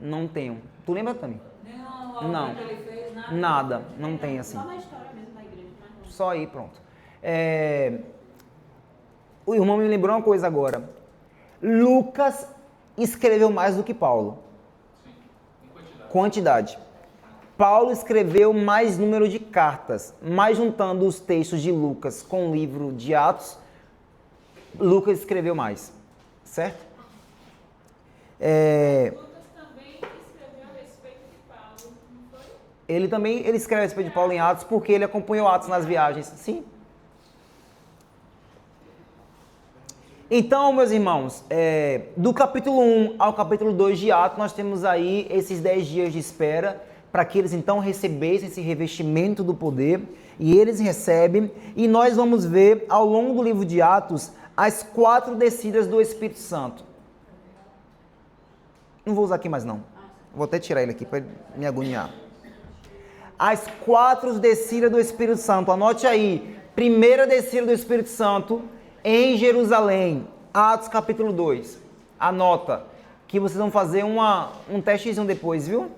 Não tenho. Tu lembra também? Não. Que ele fez, Nada. Não tem assim. Só na história mesmo da igreja, mas não. Só aí, pronto. O irmão me lembrou uma coisa agora. Lucas escreveu mais do que Paulo. Sim, em quantidade. Quantidade. Paulo escreveu mais número de cartas, mas juntando os textos de Lucas com o livro de Atos, Lucas escreveu mais. Certo? Lucas também escreveu a respeito de Paulo, não foi? Ele escreve a respeito de Paulo em Atos porque ele acompanhou Atos nas viagens. Sim. Então, meus irmãos, do capítulo 1 ao capítulo 2 de Atos, nós temos aí esses 10 dias de espera para que eles então recebessem esse revestimento do poder, e eles recebem, e nós vamos ver ao longo do livro de Atos as 4 descidas do Espírito Santo. Não vou usar aqui mais não, vou até tirar ele aqui para me agoniar. As 4 descidas do Espírito Santo, anote aí, primeira descida do Espírito Santo, em Jerusalém, Atos capítulo 2. Anota, que vocês vão fazer um testezinho depois, viu?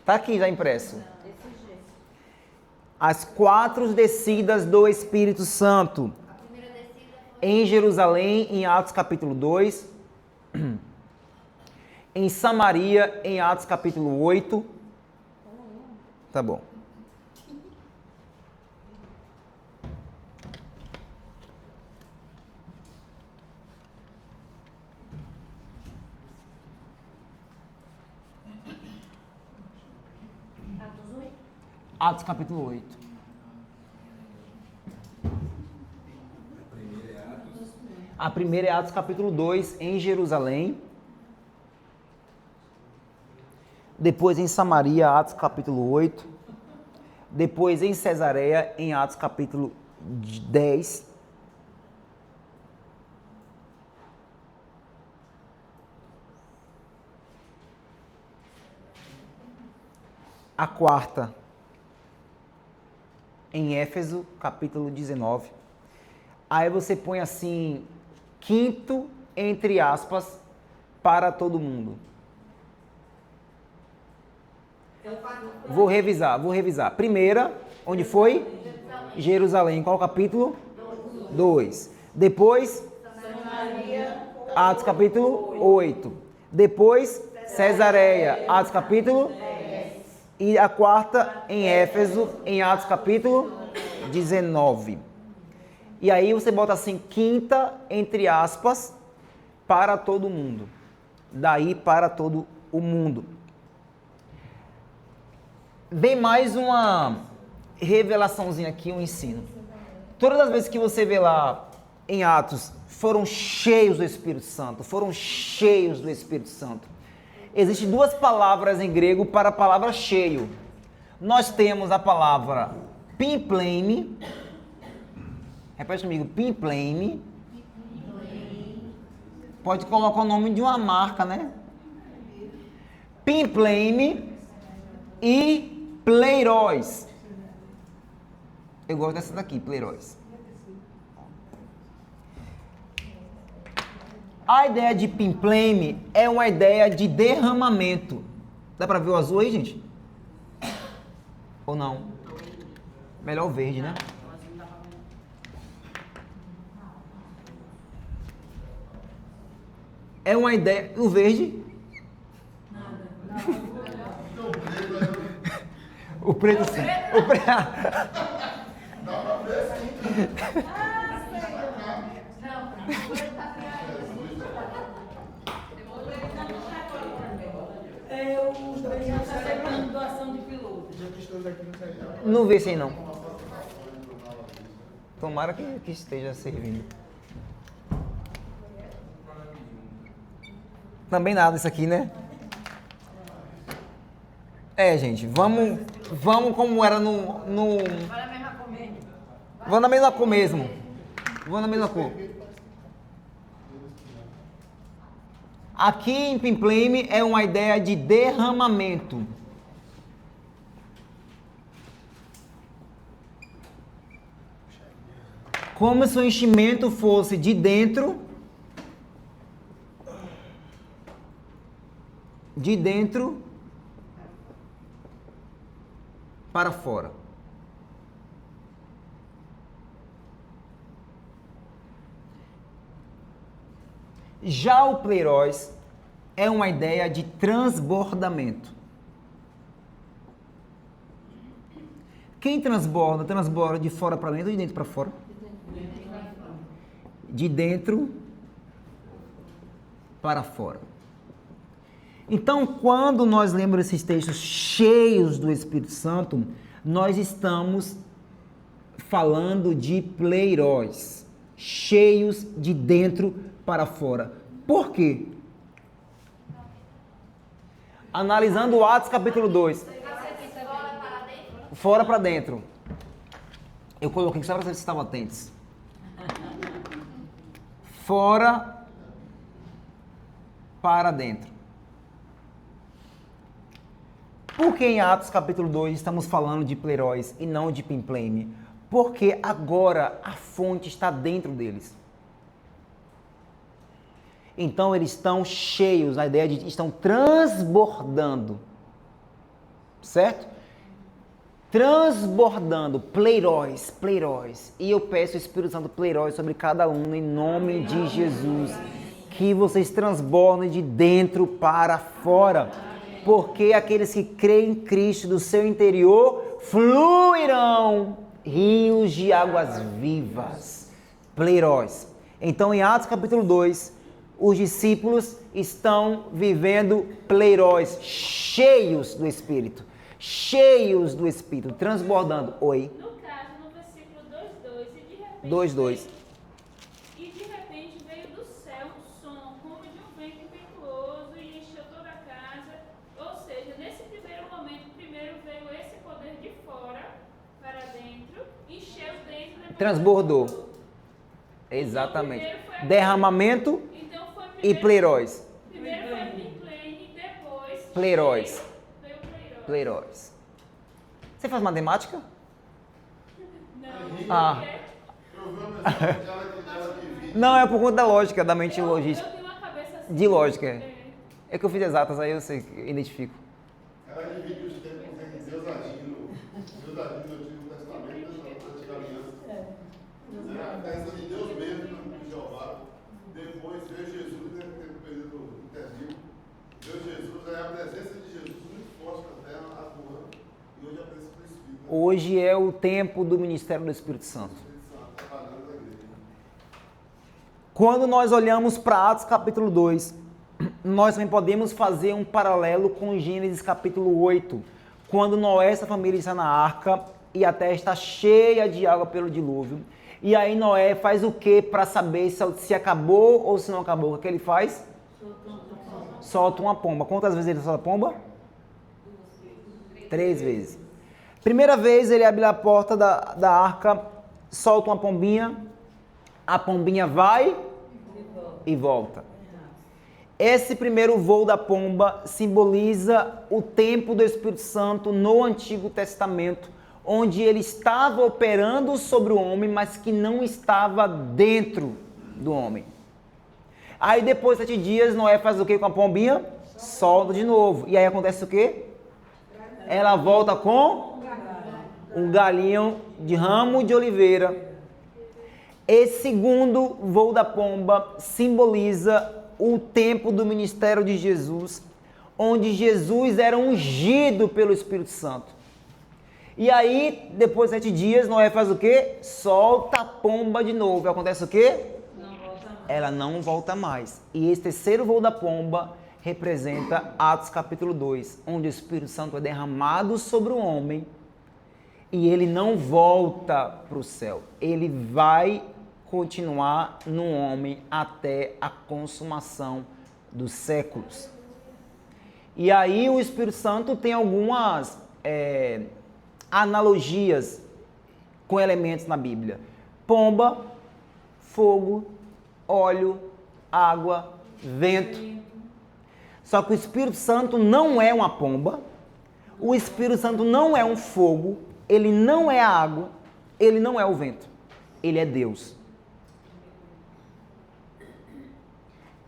Tá aqui já impresso. As 4 descidas do Espírito Santo. Em Jerusalém, em Atos capítulo 2. Em Samaria, em Atos capítulo 8. Tá bom. Atos capítulo 8. A primeira é Atos capítulo 2, em Jerusalém. Depois em Samaria, Atos capítulo 8. Depois em Cesareia, em Atos capítulo 10. A quarta em Éfeso, capítulo 19. Aí você põe assim, quinto, entre aspas, para todo mundo. Vou revisar. Primeira, onde foi? Jerusalém. Qual capítulo? 2. Depois? Atos capítulo 8. Depois? Cesareia. Atos capítulo? E a quarta em Éfeso, em Atos capítulo 19. E aí você bota assim, quinta, entre aspas, para todo mundo. Daí para todo o mundo. Vem mais uma revelaçãozinha aqui, um ensino. Todas as vezes que você vê lá em Atos, foram cheios do Espírito Santo, Existem 2 palavras em grego para a palavra cheio. Nós temos a palavra pimpleme. Repete comigo, pimpleme. Pode colocar o nome de uma marca, né? Pimpleme e pleiros. Eu gosto dessa daqui, pleiros. A ideia de pimpleme é uma ideia de derramamento. Dá pra ver o azul aí, gente? Ou não? Melhor o verde, né? É uma ideia... O verde? O preto sim. O preto... Os dois já estão pegando doação de piloto. Não vê sem não. Tomara que esteja servindo. Também nada isso aqui, né? Gente, vamos como era no... Vai na mesma cor mesmo. Vou na mesma cor mesmo. Vou na mesma cor. Aqui em Pimpleme é uma ideia de derramamento. Como se o enchimento fosse de dentro para fora. Já o Pleiros é uma ideia de transbordamento. Quem transborda? Transborda de fora para dentro ou de dentro para fora? De dentro para fora. Então, quando nós lemos esses textos cheios do Espírito Santo, nós estamos falando de Pleiros, cheios de dentro para fora. Por quê? Analisando Atos capítulo 2. Fora para dentro. Eu coloquei só para vocês estavam atentos. Fora para dentro. Por que em Atos capítulo 2 estamos falando de Pleiros e não de Pimpleme? Porque agora a fonte está dentro deles. Então eles estão cheios, a ideia de estão transbordando. Certo? Transbordando, Pleiros. E eu peço o Espírito Santo Pleiros sobre cada um, em nome de Jesus. Que vocês transbordem de dentro para fora. Porque aqueles que creem em Cristo do seu interior fluirão rios de águas vivas. Pleiros. Então em Atos capítulo 2, os discípulos estão vivendo Pleiros, cheios do Espírito. Cheios do Espírito, transbordando. Oi. No caso, no versículo 2:2, e de repente 2:2. E de repente veio do céu um som, como de um vento impetuoso, e encheu toda a casa. Ou seja, nesse primeiro momento, primeiro veio esse poder de fora para dentro, encheu dentro, depois Transbordou. Exatamente. Derramamento e Pleiros. Primeiro foi Pimpleme, depois Pleiros. veio Pleiros. Pleiros. Você faz matemática? Não. Ah. Eu vi uma mensagem que ela divide. Não, é por conta da lógica, da mente logística. Eu tenho uma cabeça assim. De lógica, é que eu fiz exatas, aí eu sei, identifico. Ela divide os tempos em Deus agindo no Antigo Testamento, na Antiga Aliança. A peça de Deus mesmo, de Jeová. Depois veio Jesus, né, que teve o período interview. Veio Jesus, aí a presença de Jesus muito forte na terra, atuando. E hoje a presença do Espírito. Hoje é o tempo do ministério do Espírito Santo. Trabalhando na igreja. Quando nós olhamos para Atos capítulo 2, nós também podemos fazer um paralelo com Gênesis capítulo 8, quando Noé e essa família está na arca e a terra está cheia de água pelo dilúvio. E aí Noé faz o que para saber se acabou ou se não acabou? O que ele faz? Solta uma pomba. Quantas vezes ele solta a pomba? 3 vezes. Primeira vez ele abre a porta da arca, solta uma pombinha, a pombinha vai e volta. Esse primeiro voo da pomba simboliza o tempo do Espírito Santo no Antigo Testamento, onde ele estava operando sobre o homem, mas que não estava dentro do homem. Aí depois de 7 dias, Noé faz o que com a pombinha? Solta de novo. E aí acontece o quê? Ela volta com um galinho de ramo de oliveira. Esse segundo voo da pomba simboliza o tempo do ministério de Jesus, onde Jesus era ungido pelo Espírito Santo. E aí, depois de 7 dias, Noé faz o quê? Solta a pomba de novo. E acontece o quê? Ela não volta mais. E esse terceiro voo da pomba representa Atos capítulo 2, onde o Espírito Santo é derramado sobre o homem e ele não volta para o céu. Ele vai continuar no homem até a consumação dos séculos. E aí o Espírito Santo tem algumas analogias com elementos na Bíblia. Pomba, fogo, óleo, água, vento. Só que o Espírito Santo não é uma pomba, o Espírito Santo não é um fogo, ele não é a água, ele não é o vento. Ele é Deus.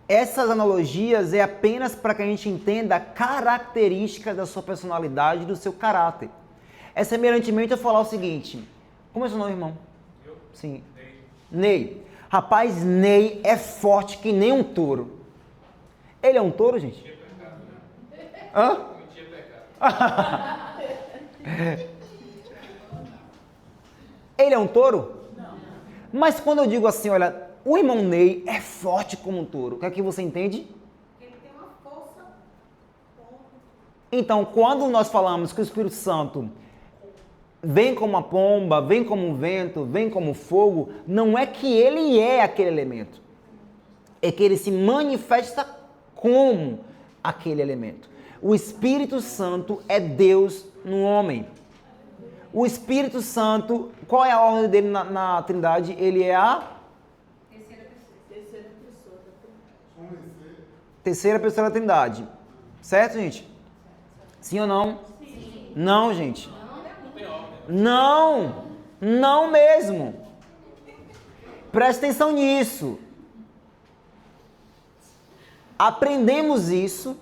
Essas analogias é apenas para que a gente entenda a característica da sua personalidade e do seu caráter. É semelhantemente eu falar o seguinte: como é seu nome, irmão? Eu? Sim. Ney. Ney. Rapaz, Ney é forte que nem um touro. Ele é um touro, gente? Tinha pecado, né? Hã? Não tinha pecado. Ele é um touro? Não. Mas quando eu digo assim, olha, o irmão Ney é forte como um touro, o que é que você entende? Ele tem uma força. Então, quando nós falamos que o Espírito Santo vem como uma pomba, vem como um vento, vem como fogo, não é que ele é aquele elemento. É que ele se manifesta como aquele elemento. O Espírito Santo é Deus no homem. O Espírito Santo, qual é a ordem dele na Trindade? Ele é a terceira pessoa da Trindade. Certo, gente? Sim ou não? Sim. Não, gente. Não. Não mesmo. Presta atenção nisso. Aprendemos isso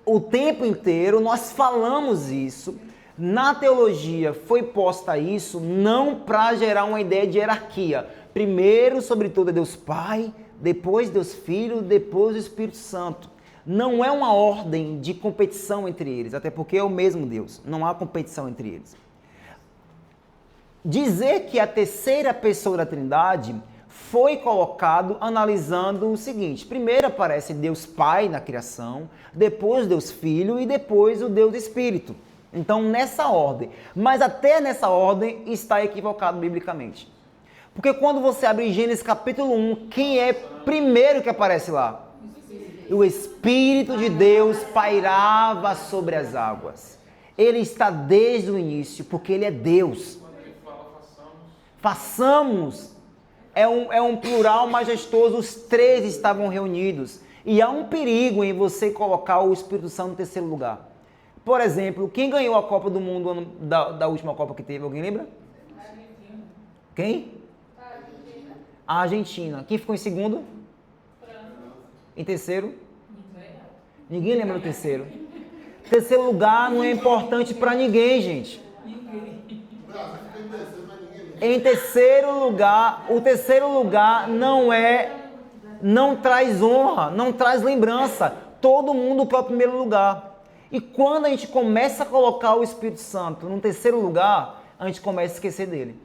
o tempo inteiro, nós falamos isso. Na teologia foi posta isso não para gerar uma ideia de hierarquia. Primeiro, sobretudo, é Deus Pai, depois Deus Filho, depois o Espírito Santo. Não é uma ordem de competição entre eles, até porque é o mesmo Deus, não há competição entre eles. Dizer que a terceira pessoa da Trindade foi colocado analisando o seguinte: primeiro aparece Deus Pai na criação, depois Deus Filho e depois o Deus Espírito. Então, nessa ordem. Mas até nessa ordem está equivocado biblicamente. Porque quando você abre Gênesis capítulo 1, quem é primeiro que aparece lá? O Espírito de Deus pairava sobre as águas. Ele está desde o início, porque ele é Deus. Quando ele fala Façamos. É um plural majestoso, os três estavam reunidos. E há um perigo em você colocar o Espírito Santo no terceiro lugar. Por exemplo, quem ganhou a Copa do Mundo da última Copa que teve? Alguém lembra? Argentina. Quem? Argentina. A Argentina. Quem ficou em segundo? França. Em terceiro? Ninguém lembra do terceiro. Terceiro lugar não é importante para ninguém, gente. Em terceiro lugar, o terceiro lugar não traz honra, não traz lembrança. Todo mundo para o primeiro lugar. E quando a gente começa a colocar o Espírito Santo no terceiro lugar, a gente começa a esquecer dele.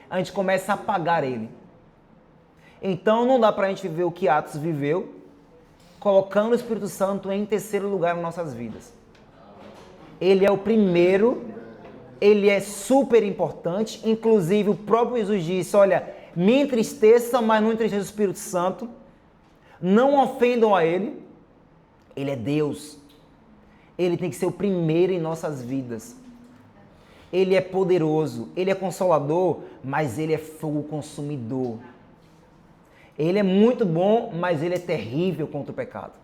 A gente começa a apagar ele. Então não dá para a gente viver o que Atos viveu, colocando o Espírito Santo em terceiro lugar nas nossas vidas. Ele é o primeiro, ele é super importante, inclusive o próprio Jesus disse, olha, me entristeça, mas não entristeça o Espírito Santo, não ofendam a ele é Deus. Ele tem que ser o primeiro em nossas vidas. Ele é poderoso, ele é consolador, mas ele é fogo consumidor. Ele é muito bom, mas ele é terrível contra o pecado.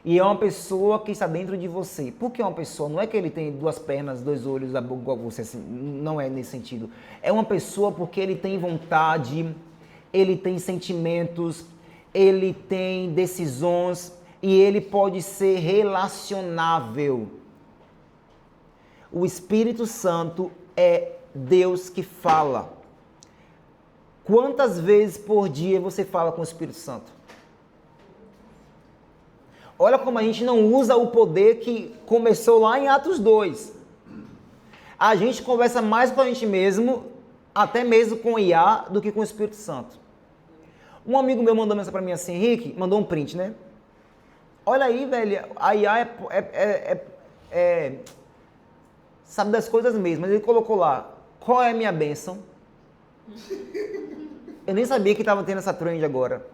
E é uma pessoa que está dentro de você. Por que é uma pessoa? Não é que ele tem duas pernas, dois olhos, a boca igual você, assim, não é nesse sentido. É uma pessoa porque ele tem vontade, ele tem sentimentos, ele tem decisões e ele pode ser relacionável. O Espírito Santo é Deus que fala. Quantas vezes por dia você fala com o Espírito Santo? Olha como a gente não usa o poder que começou lá em Atos 2. A gente conversa mais com a gente mesmo, até mesmo com o IA, do que com o Espírito Santo. Um amigo meu mandou mensagem para mim assim, Henrique, mandou um print, né? Olha aí, velho, a IA sabe das coisas mesmo, mas ele colocou lá, qual é a minha bênção? Eu nem sabia que estava tendo essa trend agora.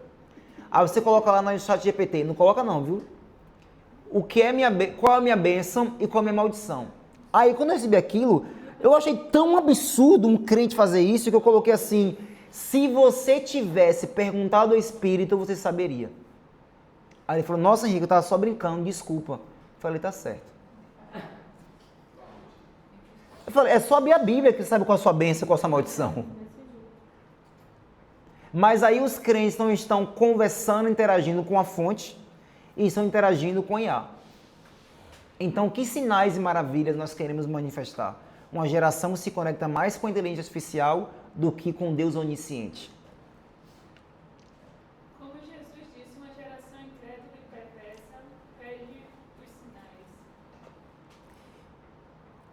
Aí você coloca lá no chat GPT. Não coloca não, viu? Qual é a minha bênção e qual é a minha maldição. Aí quando eu recebi aquilo, eu achei tão absurdo um crente fazer isso que eu coloquei assim: se você tivesse perguntado ao Espírito, você saberia. Aí ele falou: nossa, Henrique, eu tava só brincando, desculpa. Eu falei: tá certo. Eu falei: é só abrir a Bíblia que você sabe qual é a sua bênção e qual é a sua maldição. Mas aí os crentes não estão conversando, interagindo com a fonte e estão interagindo com IA. Então, que sinais e maravilhas nós queremos manifestar? Uma geração se conecta mais com a inteligência artificial do que com Deus onisciente. Como Jesus disse, uma geração incrédula e perversa pede os sinais.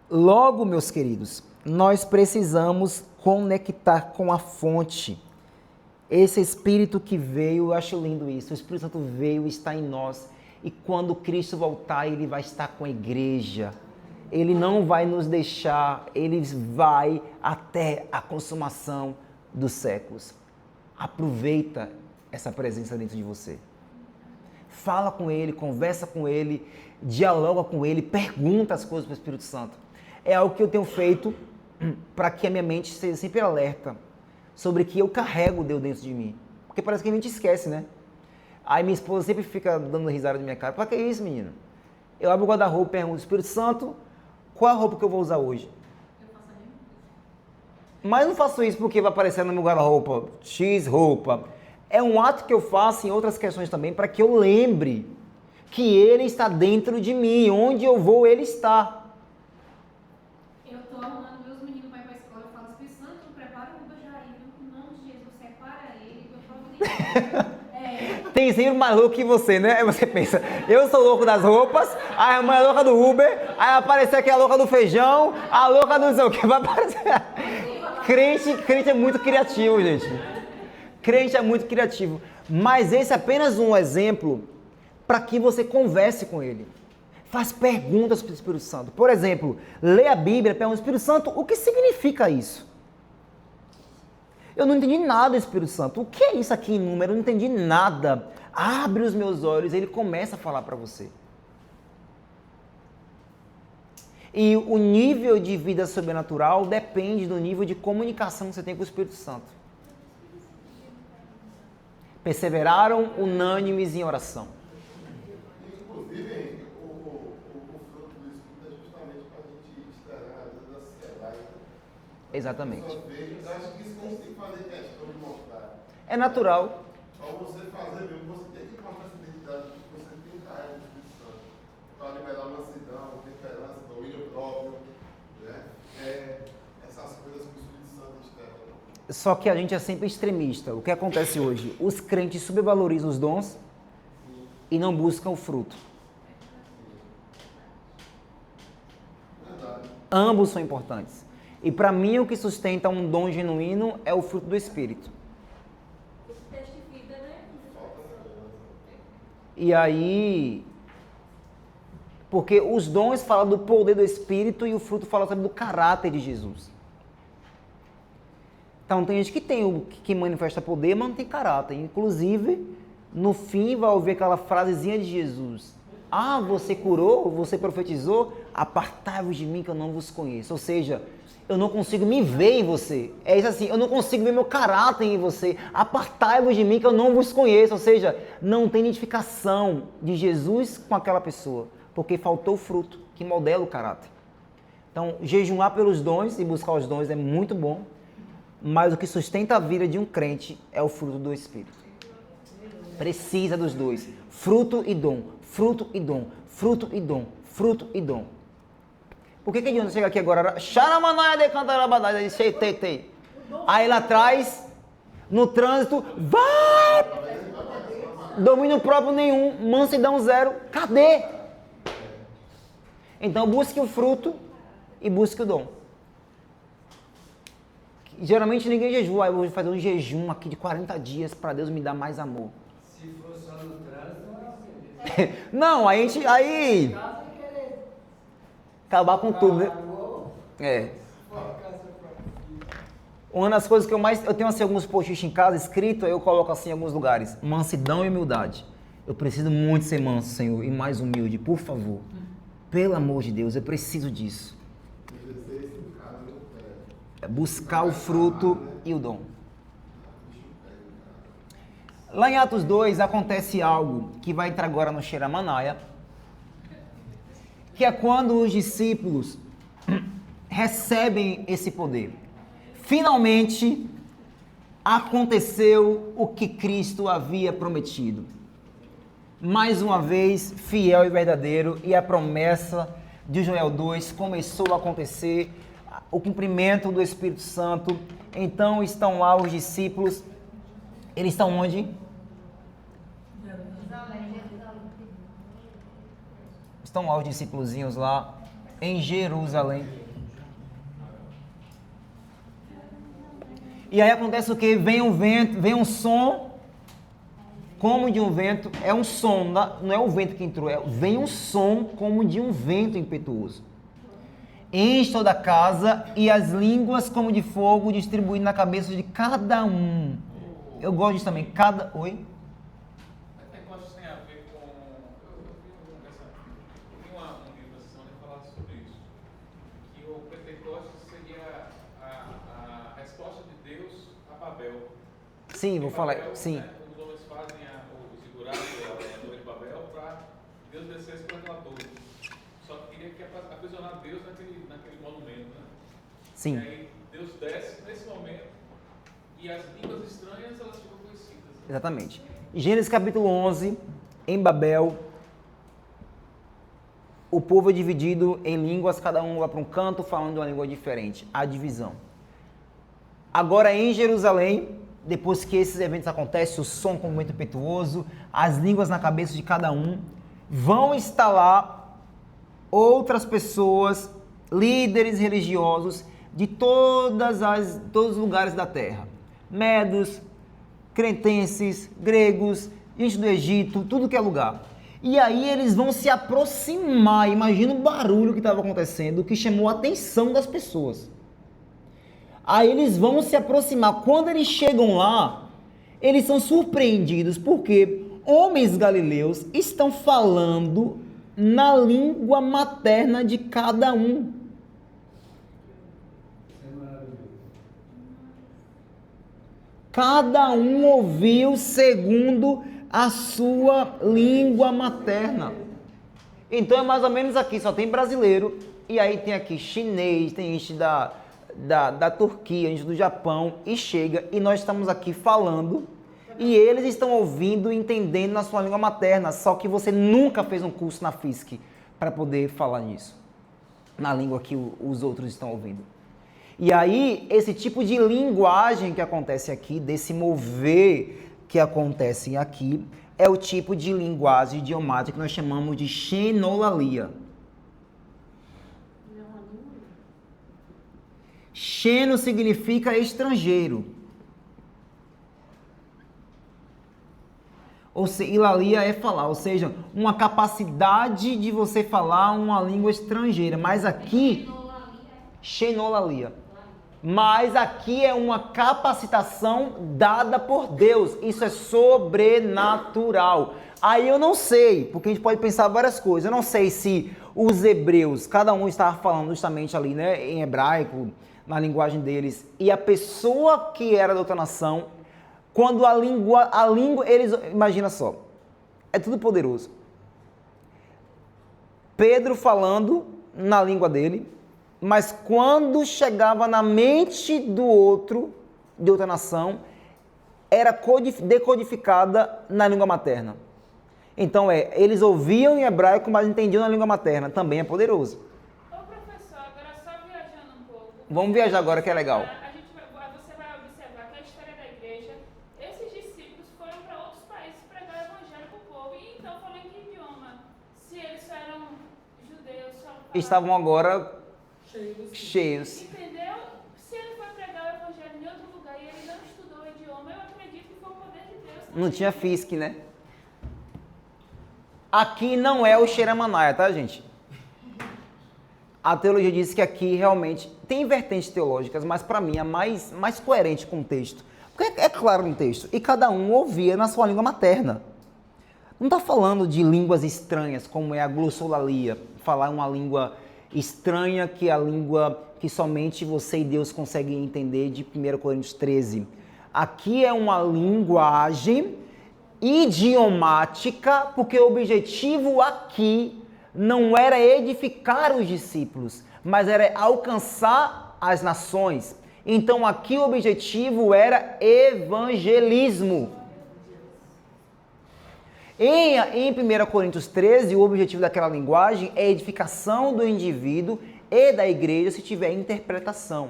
Logo, meus queridos, nós precisamos conectar com a fonte. Esse Espírito que veio, eu acho lindo isso, o Espírito Santo veio e está em nós. E quando Cristo voltar, Ele vai estar com a igreja. Ele não vai nos deixar, Ele vai até a consumação dos séculos. Aproveita essa presença dentro de você. Fala com Ele, conversa com Ele, dialoga com Ele, pergunta as coisas para o Espírito Santo. É algo que eu tenho feito para que a minha mente seja sempre alerta sobre que eu carrego Deus dentro de mim. Porque parece que a gente esquece, né? Aí minha esposa sempre fica dando risada na minha cara. Pra que isso, menino? Eu abro o guarda-roupa e pergunto: Espírito Santo, qual a roupa que eu vou usar hoje? Mas eu não faço isso porque vai aparecer no meu guarda-roupa X roupa. É um ato que eu faço em outras questões também para que eu lembre que Ele está dentro de mim. Onde eu vou, Ele está. Eu estou arrumando meus meninos para ir para a escola. Eu falo: Espírito Santo, prepara o Uber já aí, viu? Em nome de Jesus, separa ele, eu providencio. Tem sempre mais louco que você, né? Aí você pensa: eu sou louco das roupas, aí a mãe é louca do Uber, aí aparecer aqui a louca do feijão, a louca do não sei o que, vai aparecer. Crente é muito criativo, gente. Crente é muito criativo. Mas esse é apenas um exemplo para que você converse com ele. Faz perguntas para o Espírito Santo. Por exemplo, lê a Bíblia e pergunta: Espírito Santo, o que significa isso? Eu não entendi nada, Espírito Santo. O que é isso aqui em número? Eu não entendi nada. Abre os meus olhos, ele começa a falar para você. E o nível de vida sobrenatural depende do nível de comunicação que você tem com o Espírito Santo. Perseveraram unânimes em oração. Inclusive, o fruto do Espírito é justamente para a gente externar a ansiedade. Exatamente. Eu acho que isso não tem que fazer questão de mostrar. É natural. Para você fazer mesmo, você tem que mostrar essa identidade que você tem carga do Espírito Santo. Para liberar mansidão, temperança, domínio próprio, né? Essas coisas que o Espírito Santo externa. Só que a gente é sempre extremista. O que acontece hoje? Os crentes subvalorizam os dons e não buscam o fruto. Verdade. Ambos são importantes. E para mim o que sustenta um dom genuíno é o fruto do Espírito. Testifica, né? E aí, porque os dons falam do poder do Espírito e o fruto fala também do caráter de Jesus. Então tem gente que tem que manifesta poder, mas não tem caráter. Inclusive, no fim vai ouvir aquela frasezinha de Jesus: ah, você curou, você profetizou, apartai-vos de mim que eu não vos conheço. Ou seja, eu não consigo me ver em você. É isso assim, eu não consigo ver meu caráter em você. Apartai-vos de mim que eu não vos conheço. Ou seja, não tem identificação de Jesus com aquela pessoa, porque faltou o fruto que modela o caráter. Então, jejuar pelos dons e buscar os dons é muito bom, mas o que sustenta a vida de um crente é o fruto do Espírito. Precisa dos dois. Fruto e dom. Fruto e dom. Fruto e dom. Fruto e dom. Por que adianta chegar aqui agora? Xaramanaia de cantarabadai. Aí lá atrás, no trânsito, vai! Domínio próprio nenhum. Mansidão zero. Cadê? Então busque o fruto e busque o dom. Geralmente ninguém jejua. Eu vou fazer um jejum aqui de 40 dias para Deus me dar mais amor. Se for só no trânsito, não, aí acabar com tudo, né? É. Uma das coisas que eu tenho assim alguns post-its em casa escrito, eu coloco assim em alguns lugares, mansidão e humildade. Eu preciso muito ser manso, Senhor, e mais humilde, por favor. Pelo amor de Deus, eu preciso disso. Buscar o fruto e o dom. Lá em Atos 2 acontece algo que vai entrar agora no Xeramanaia, que é quando os discípulos recebem esse poder. Finalmente aconteceu o que Cristo havia prometido. Mais uma vez, fiel e verdadeiro, e a promessa de Joel 2 começou a acontecer, o cumprimento do Espírito Santo. Então estão lá os discípulos, eles estão onde? Estão lá os discípulozinhos lá em Jerusalém. E aí acontece o que? Vem um vento, vem um som, como de um vento, é um som, não é o vento que entrou, vem um som como de um vento impetuoso. Enche toda a casa e as línguas como de fogo distribuindo na cabeça de cada um. Eu gosto disso também, Oi? Pentecostes tem a ver com... Eu vi uma livração que falava sobre isso. Que o Pentecostes seria a resposta de Deus a Babel. Sim, vou falar, Babel, sim. Né, os homens fazem o figurado, a torre de Babel, para Deus descesse para aquela torre. Só que queria que aprisionar Deus naquele monumento, né? Sim. E aí Deus desce nesse momento e as línguas estranhas elas ficam conhecidas. Né? Exatamente. Gênesis capítulo 11, em Babel, o povo é dividido em línguas, cada um vai para um canto falando uma língua diferente, a divisão. Agora em Jerusalém, depois que esses eventos acontecem, o som como muito impetuoso, as línguas na cabeça de cada um, vão estar lá outras pessoas, líderes religiosos de todos os lugares da terra. Medos, cretenses, gregos, gente do Egito, tudo que é lugar. E aí eles vão se aproximar, imagina o barulho que estava acontecendo, que chamou a atenção das pessoas. Aí eles vão se aproximar. Quando eles chegam lá, eles são surpreendidos, porque homens galileus estão falando na língua materna de cada um. Cada um ouviu segundo a sua língua materna. Então é mais ou menos aqui, só tem brasileiro, e aí tem aqui chinês, tem gente da Turquia, gente do Japão, e chega, e nós estamos aqui falando, e eles estão ouvindo e entendendo na sua língua materna, só que você nunca fez um curso na FISC para poder falar nisso, na língua que os outros estão ouvindo. E aí, esse tipo de linguagem que acontece aqui, desse mover que acontece aqui, é o tipo de linguagem idiomática que nós chamamos de xenolalia. Xeno significa estrangeiro. Ou seja, ilalia é falar, ou seja, uma capacidade de você falar uma língua estrangeira. Mas aqui, xenolalia. Mas aqui é uma capacitação dada por Deus. Isso é sobrenatural. Aí eu não sei, porque a gente pode pensar várias coisas. Eu não sei se os hebreus, cada um estava falando justamente ali, né, em hebraico, na linguagem deles. E a pessoa que era da outra nação, quando a língua, eles, imagina só, é tudo poderoso. Pedro falando na língua dele, mas quando chegava na mente do outro, de outra nação, era decodificada na língua materna. Então eles ouviam em hebraico, mas entendiam na língua materna, também é poderoso. Ô professor, agora só viajando um pouco. Vamos viajar agora que é legal. Você vai observar que a história da igreja, esses discípulos foram para outros países pregar o evangelho para o povo. E então falou em que idioma? Se eles só eram judeus, só Estavam agora cheios. Entendeu? Se ele foi pregar o evangelho em outro lugar e ele não estudou o idioma, eu acredito que foi o poder de Deus. Não tinha FISC, né? Aqui não é o Xeramanaia, tá, gente? A teologia diz que aqui realmente tem vertentes teológicas, mas para mim é mais coerente com o texto. Porque é claro no texto, e cada um ouvia na sua língua materna. Não está falando de línguas estranhas, como é a glossolalia, falar uma língua estranha, que é a língua que somente você e Deus conseguem entender, de 1 Coríntios 13. Aqui é uma linguagem idiomática, porque o objetivo aqui não era edificar os discípulos, mas era alcançar as nações. Então aqui o objetivo era evangelismo. Em 1 Coríntios 13, o objetivo daquela linguagem é a edificação do indivíduo e da igreja se tiver interpretação.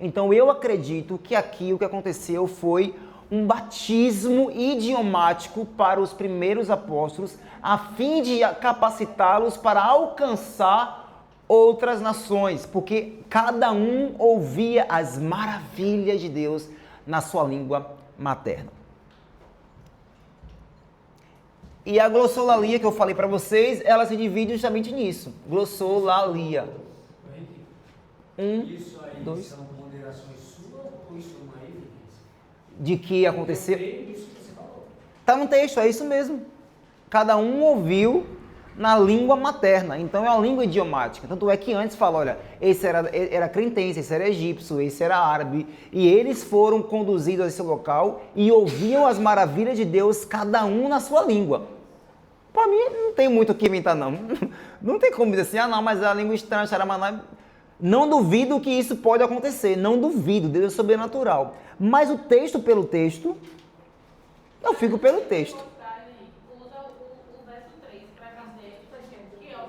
Então eu acredito que aqui o que aconteceu foi um batismo idiomático para os primeiros apóstolos, a fim de capacitá-los para alcançar outras nações, porque cada um ouvia as maravilhas de Deus na sua língua materna. E a glossolalia que eu falei para vocês, ela se divide justamente nisso. Glossolalia. Isso aí 2. são ponderações suas ou isso é uma evidência? De que aconteceu. Eu creio nisso que você falou. Está no texto, é isso mesmo. Cada um ouviu na língua materna, então é uma língua idiomática. Tanto é que antes fala, olha, esse era cretense, esse era egípcio, esse era árabe, e eles foram conduzidos a esse local e ouviam as maravilhas de Deus, cada um na sua língua. Para mim, não tem muito o que inventar, não. Não tem como dizer assim, não, mas a língua estranha, xaramaná. Não duvido que isso pode acontecer, não duvido, Deus é sobrenatural. Mas o texto pelo texto, eu fico pelo texto. Usa o verso 3 para dizer que é o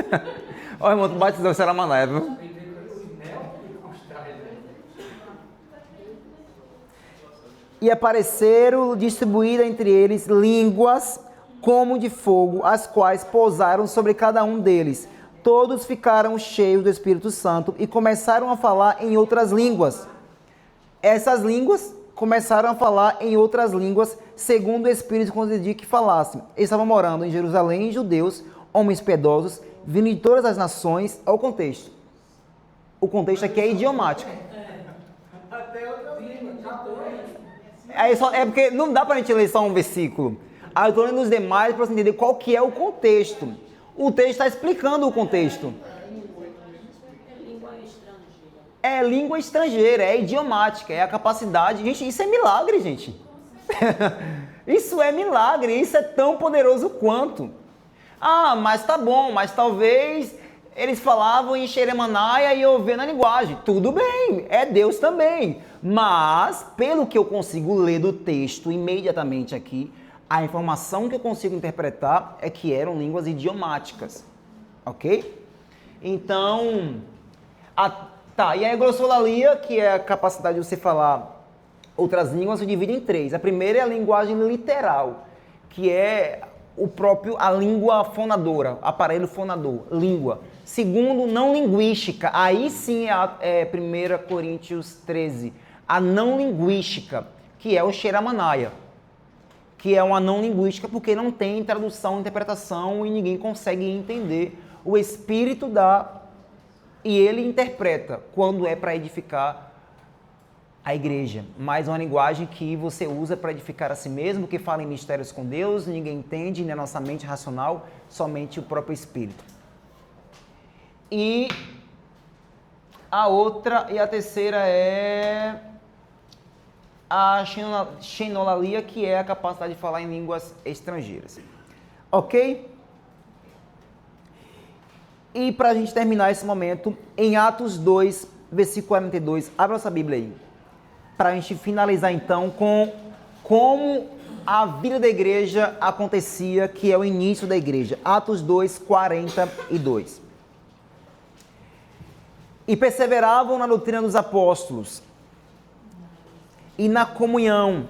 xaramaná. Olha, irmão, tu batizou o xaramaná, viu? E apareceram distribuídas entre eles línguas como de fogo, as quais pousaram sobre cada um deles. Todos ficaram cheios do Espírito Santo e começaram a falar em outras línguas. Essas línguas começaram a falar em outras línguas, segundo o Espírito concedia que falassem. Eles estavam morando em Jerusalém, judeus, homens piedosos, vindo de todas as nações. Olha o contexto. O contexto aqui é idiomático. Até outra língua, É porque não dá pra gente ler só um versículo. Aí eu estou lendo os demais para você entender qual que é o contexto. O texto está explicando o contexto. É língua estrangeira, é idiomática, é a capacidade. Gente, isso é milagre, gente. Isso é milagre, isso é tão poderoso quanto. Ah, mas tá bom, mas talvez eles falavam em xeremanaia e eu vendo a linguagem. Tudo bem, é Deus também. Mas, pelo que eu consigo ler do texto imediatamente aqui, a informação que eu consigo interpretar é que eram línguas idiomáticas. Ok? Então, e a glossolalia, que é a capacidade de você falar outras línguas, se divide em três. A primeira é a linguagem literal, que é a língua fonadora, aparelho fonador, língua. Segundo, não linguística. Aí sim é 1 Coríntios 13. A não linguística, que é o xeramanaia, que é uma não linguística porque não tem tradução, interpretação e ninguém consegue entender. O Espírito dá e ele interpreta quando é para edificar a igreja. Mas é uma linguagem que você usa para edificar a si mesmo, que fala em mistérios com Deus, ninguém entende, nem a nossa mente racional, somente o próprio Espírito. E a terceira é a xenolalia, que é a capacidade de falar em línguas estrangeiras. Ok? E para a gente terminar esse momento, em Atos 2, versículo 42, abra essa Bíblia aí. Para a gente finalizar então com como a vida da igreja acontecia, que é o início da igreja. Atos 2, 42. E perseveravam na doutrina dos apóstolos, e na comunhão,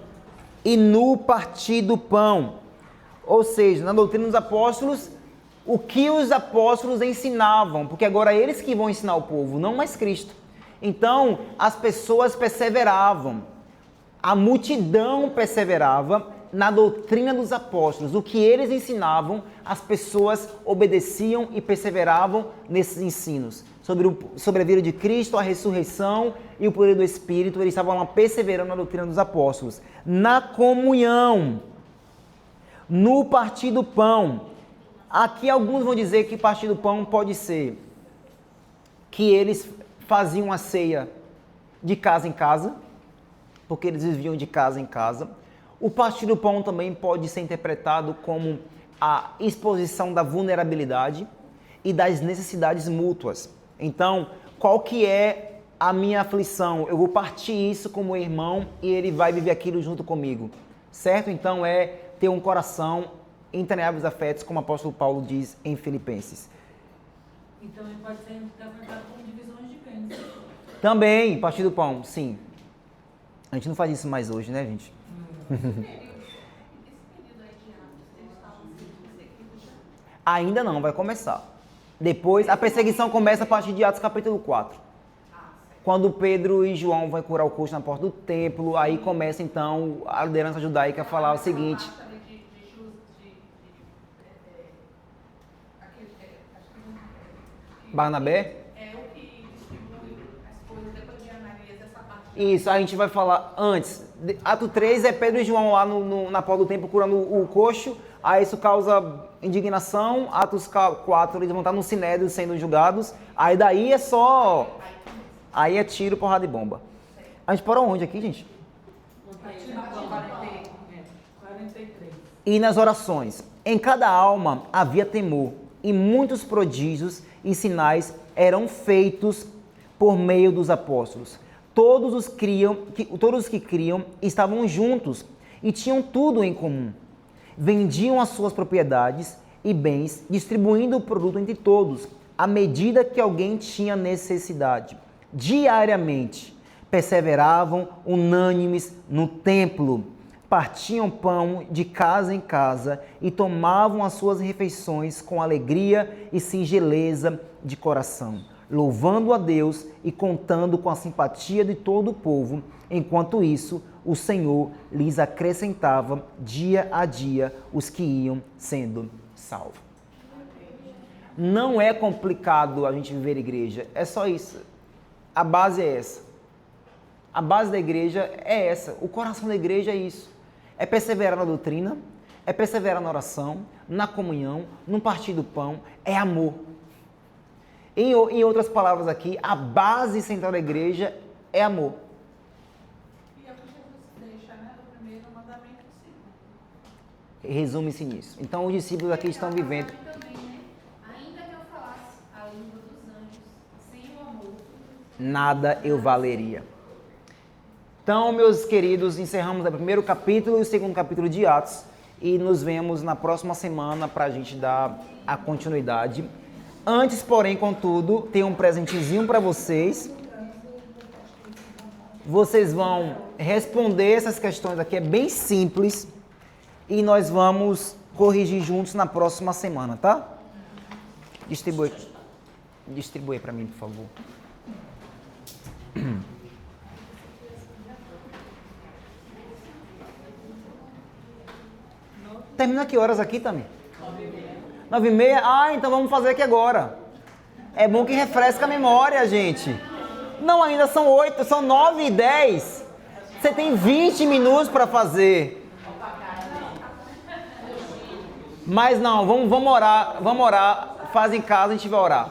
e no partir do pão. Ou seja, na doutrina dos apóstolos, o que os apóstolos ensinavam, porque agora é eles que vão ensinar o povo, não mais Cristo. Então, as pessoas perseveravam, a multidão perseverava na doutrina dos apóstolos. O que eles ensinavam, as pessoas obedeciam e perseveravam nesses ensinos. Sobre a vida de Cristo, a ressurreição e o poder do Espírito, eles estavam lá perseverando na doutrina dos apóstolos. Na comunhão, no partir do pão. Aqui alguns vão dizer que partir do pão pode ser que eles faziam a ceia de casa em casa, porque eles viviam de casa em casa. O partir do pão também pode ser interpretado como a exposição da vulnerabilidade e das necessidades mútuas. Então, qual que é a minha aflição? Eu vou partir isso com o meu irmão e ele vai viver aquilo junto comigo, certo? Então, é ter um coração entranháveis afetos, como o apóstolo Paulo diz em Filipenses. Então ele pode ser interpretado como divisões de bens. Também, partir do pão, sim. A gente não faz isso mais hoje, né, gente? Ainda não, vai começar. Depois, a perseguição começa a partir de Atos capítulo 4. Quando Pedro e João vão curar o coxo na porta do templo, aí começa então a liderança judaica a falar o seguinte. Barnabé? É o que distribui as coisas depois de Ananias, essa parte. Isso, a gente vai falar antes. Ato 3 é Pedro e João lá na porta do templo curando o coxo. Aí isso causa indignação. Atos 4, eles vão estar no Sinédrio sendo julgados. Aí daí é só... Aí é tiro, porrada e bomba. A gente parou onde aqui, gente? 43. E nas orações. Em cada alma havia temor. E muitos prodígios e sinais eram feitos por meio dos apóstolos. Todos os que criam estavam juntos e tinham tudo em comum. Vendiam as suas propriedades e bens, distribuindo o produto entre todos, à medida que alguém tinha necessidade. Diariamente, perseveravam unânimes no templo, partiam pão de casa em casa e tomavam as suas refeições com alegria e singeleza de coração, louvando a Deus e contando com a simpatia de todo o povo. Enquanto isso, o Senhor lhes acrescentava dia a dia os que iam sendo salvos. Não é complicado a gente viver igreja, é só isso. A base é essa. A base da igreja é essa. O coração da igreja é isso. É perseverar na doutrina, é perseverar na oração, na comunhão, no partir do pão, é amor. Em outras palavras aqui, a base central da igreja é amor. E é o que Jesus deixa, né? O primeiro mandamento sim. Resume-se nisso. Então os discípulos aqui estão vivendo. Também, né? Ainda que eu falasse a língua dos anjos, sem o amor, Nada eu valeria. Então, meus queridos, encerramos o primeiro capítulo e o segundo capítulo de Atos e nos vemos na próxima semana para a gente dar a continuidade. Antes, porém, contudo, tem um presentezinho para vocês. Vocês vão responder essas questões aqui, é bem simples, e nós vamos corrigir juntos na próxima semana, tá? Distribui para mim, por favor. Termina que horas aqui, Tami? 9h30? Ah, então vamos fazer aqui agora. É bom que refresca a memória, gente. Não, ainda são 8, são 9h10. Você tem 20 minutos para fazer. Mas não, vamos orar. Faz em casa, a gente vai orar.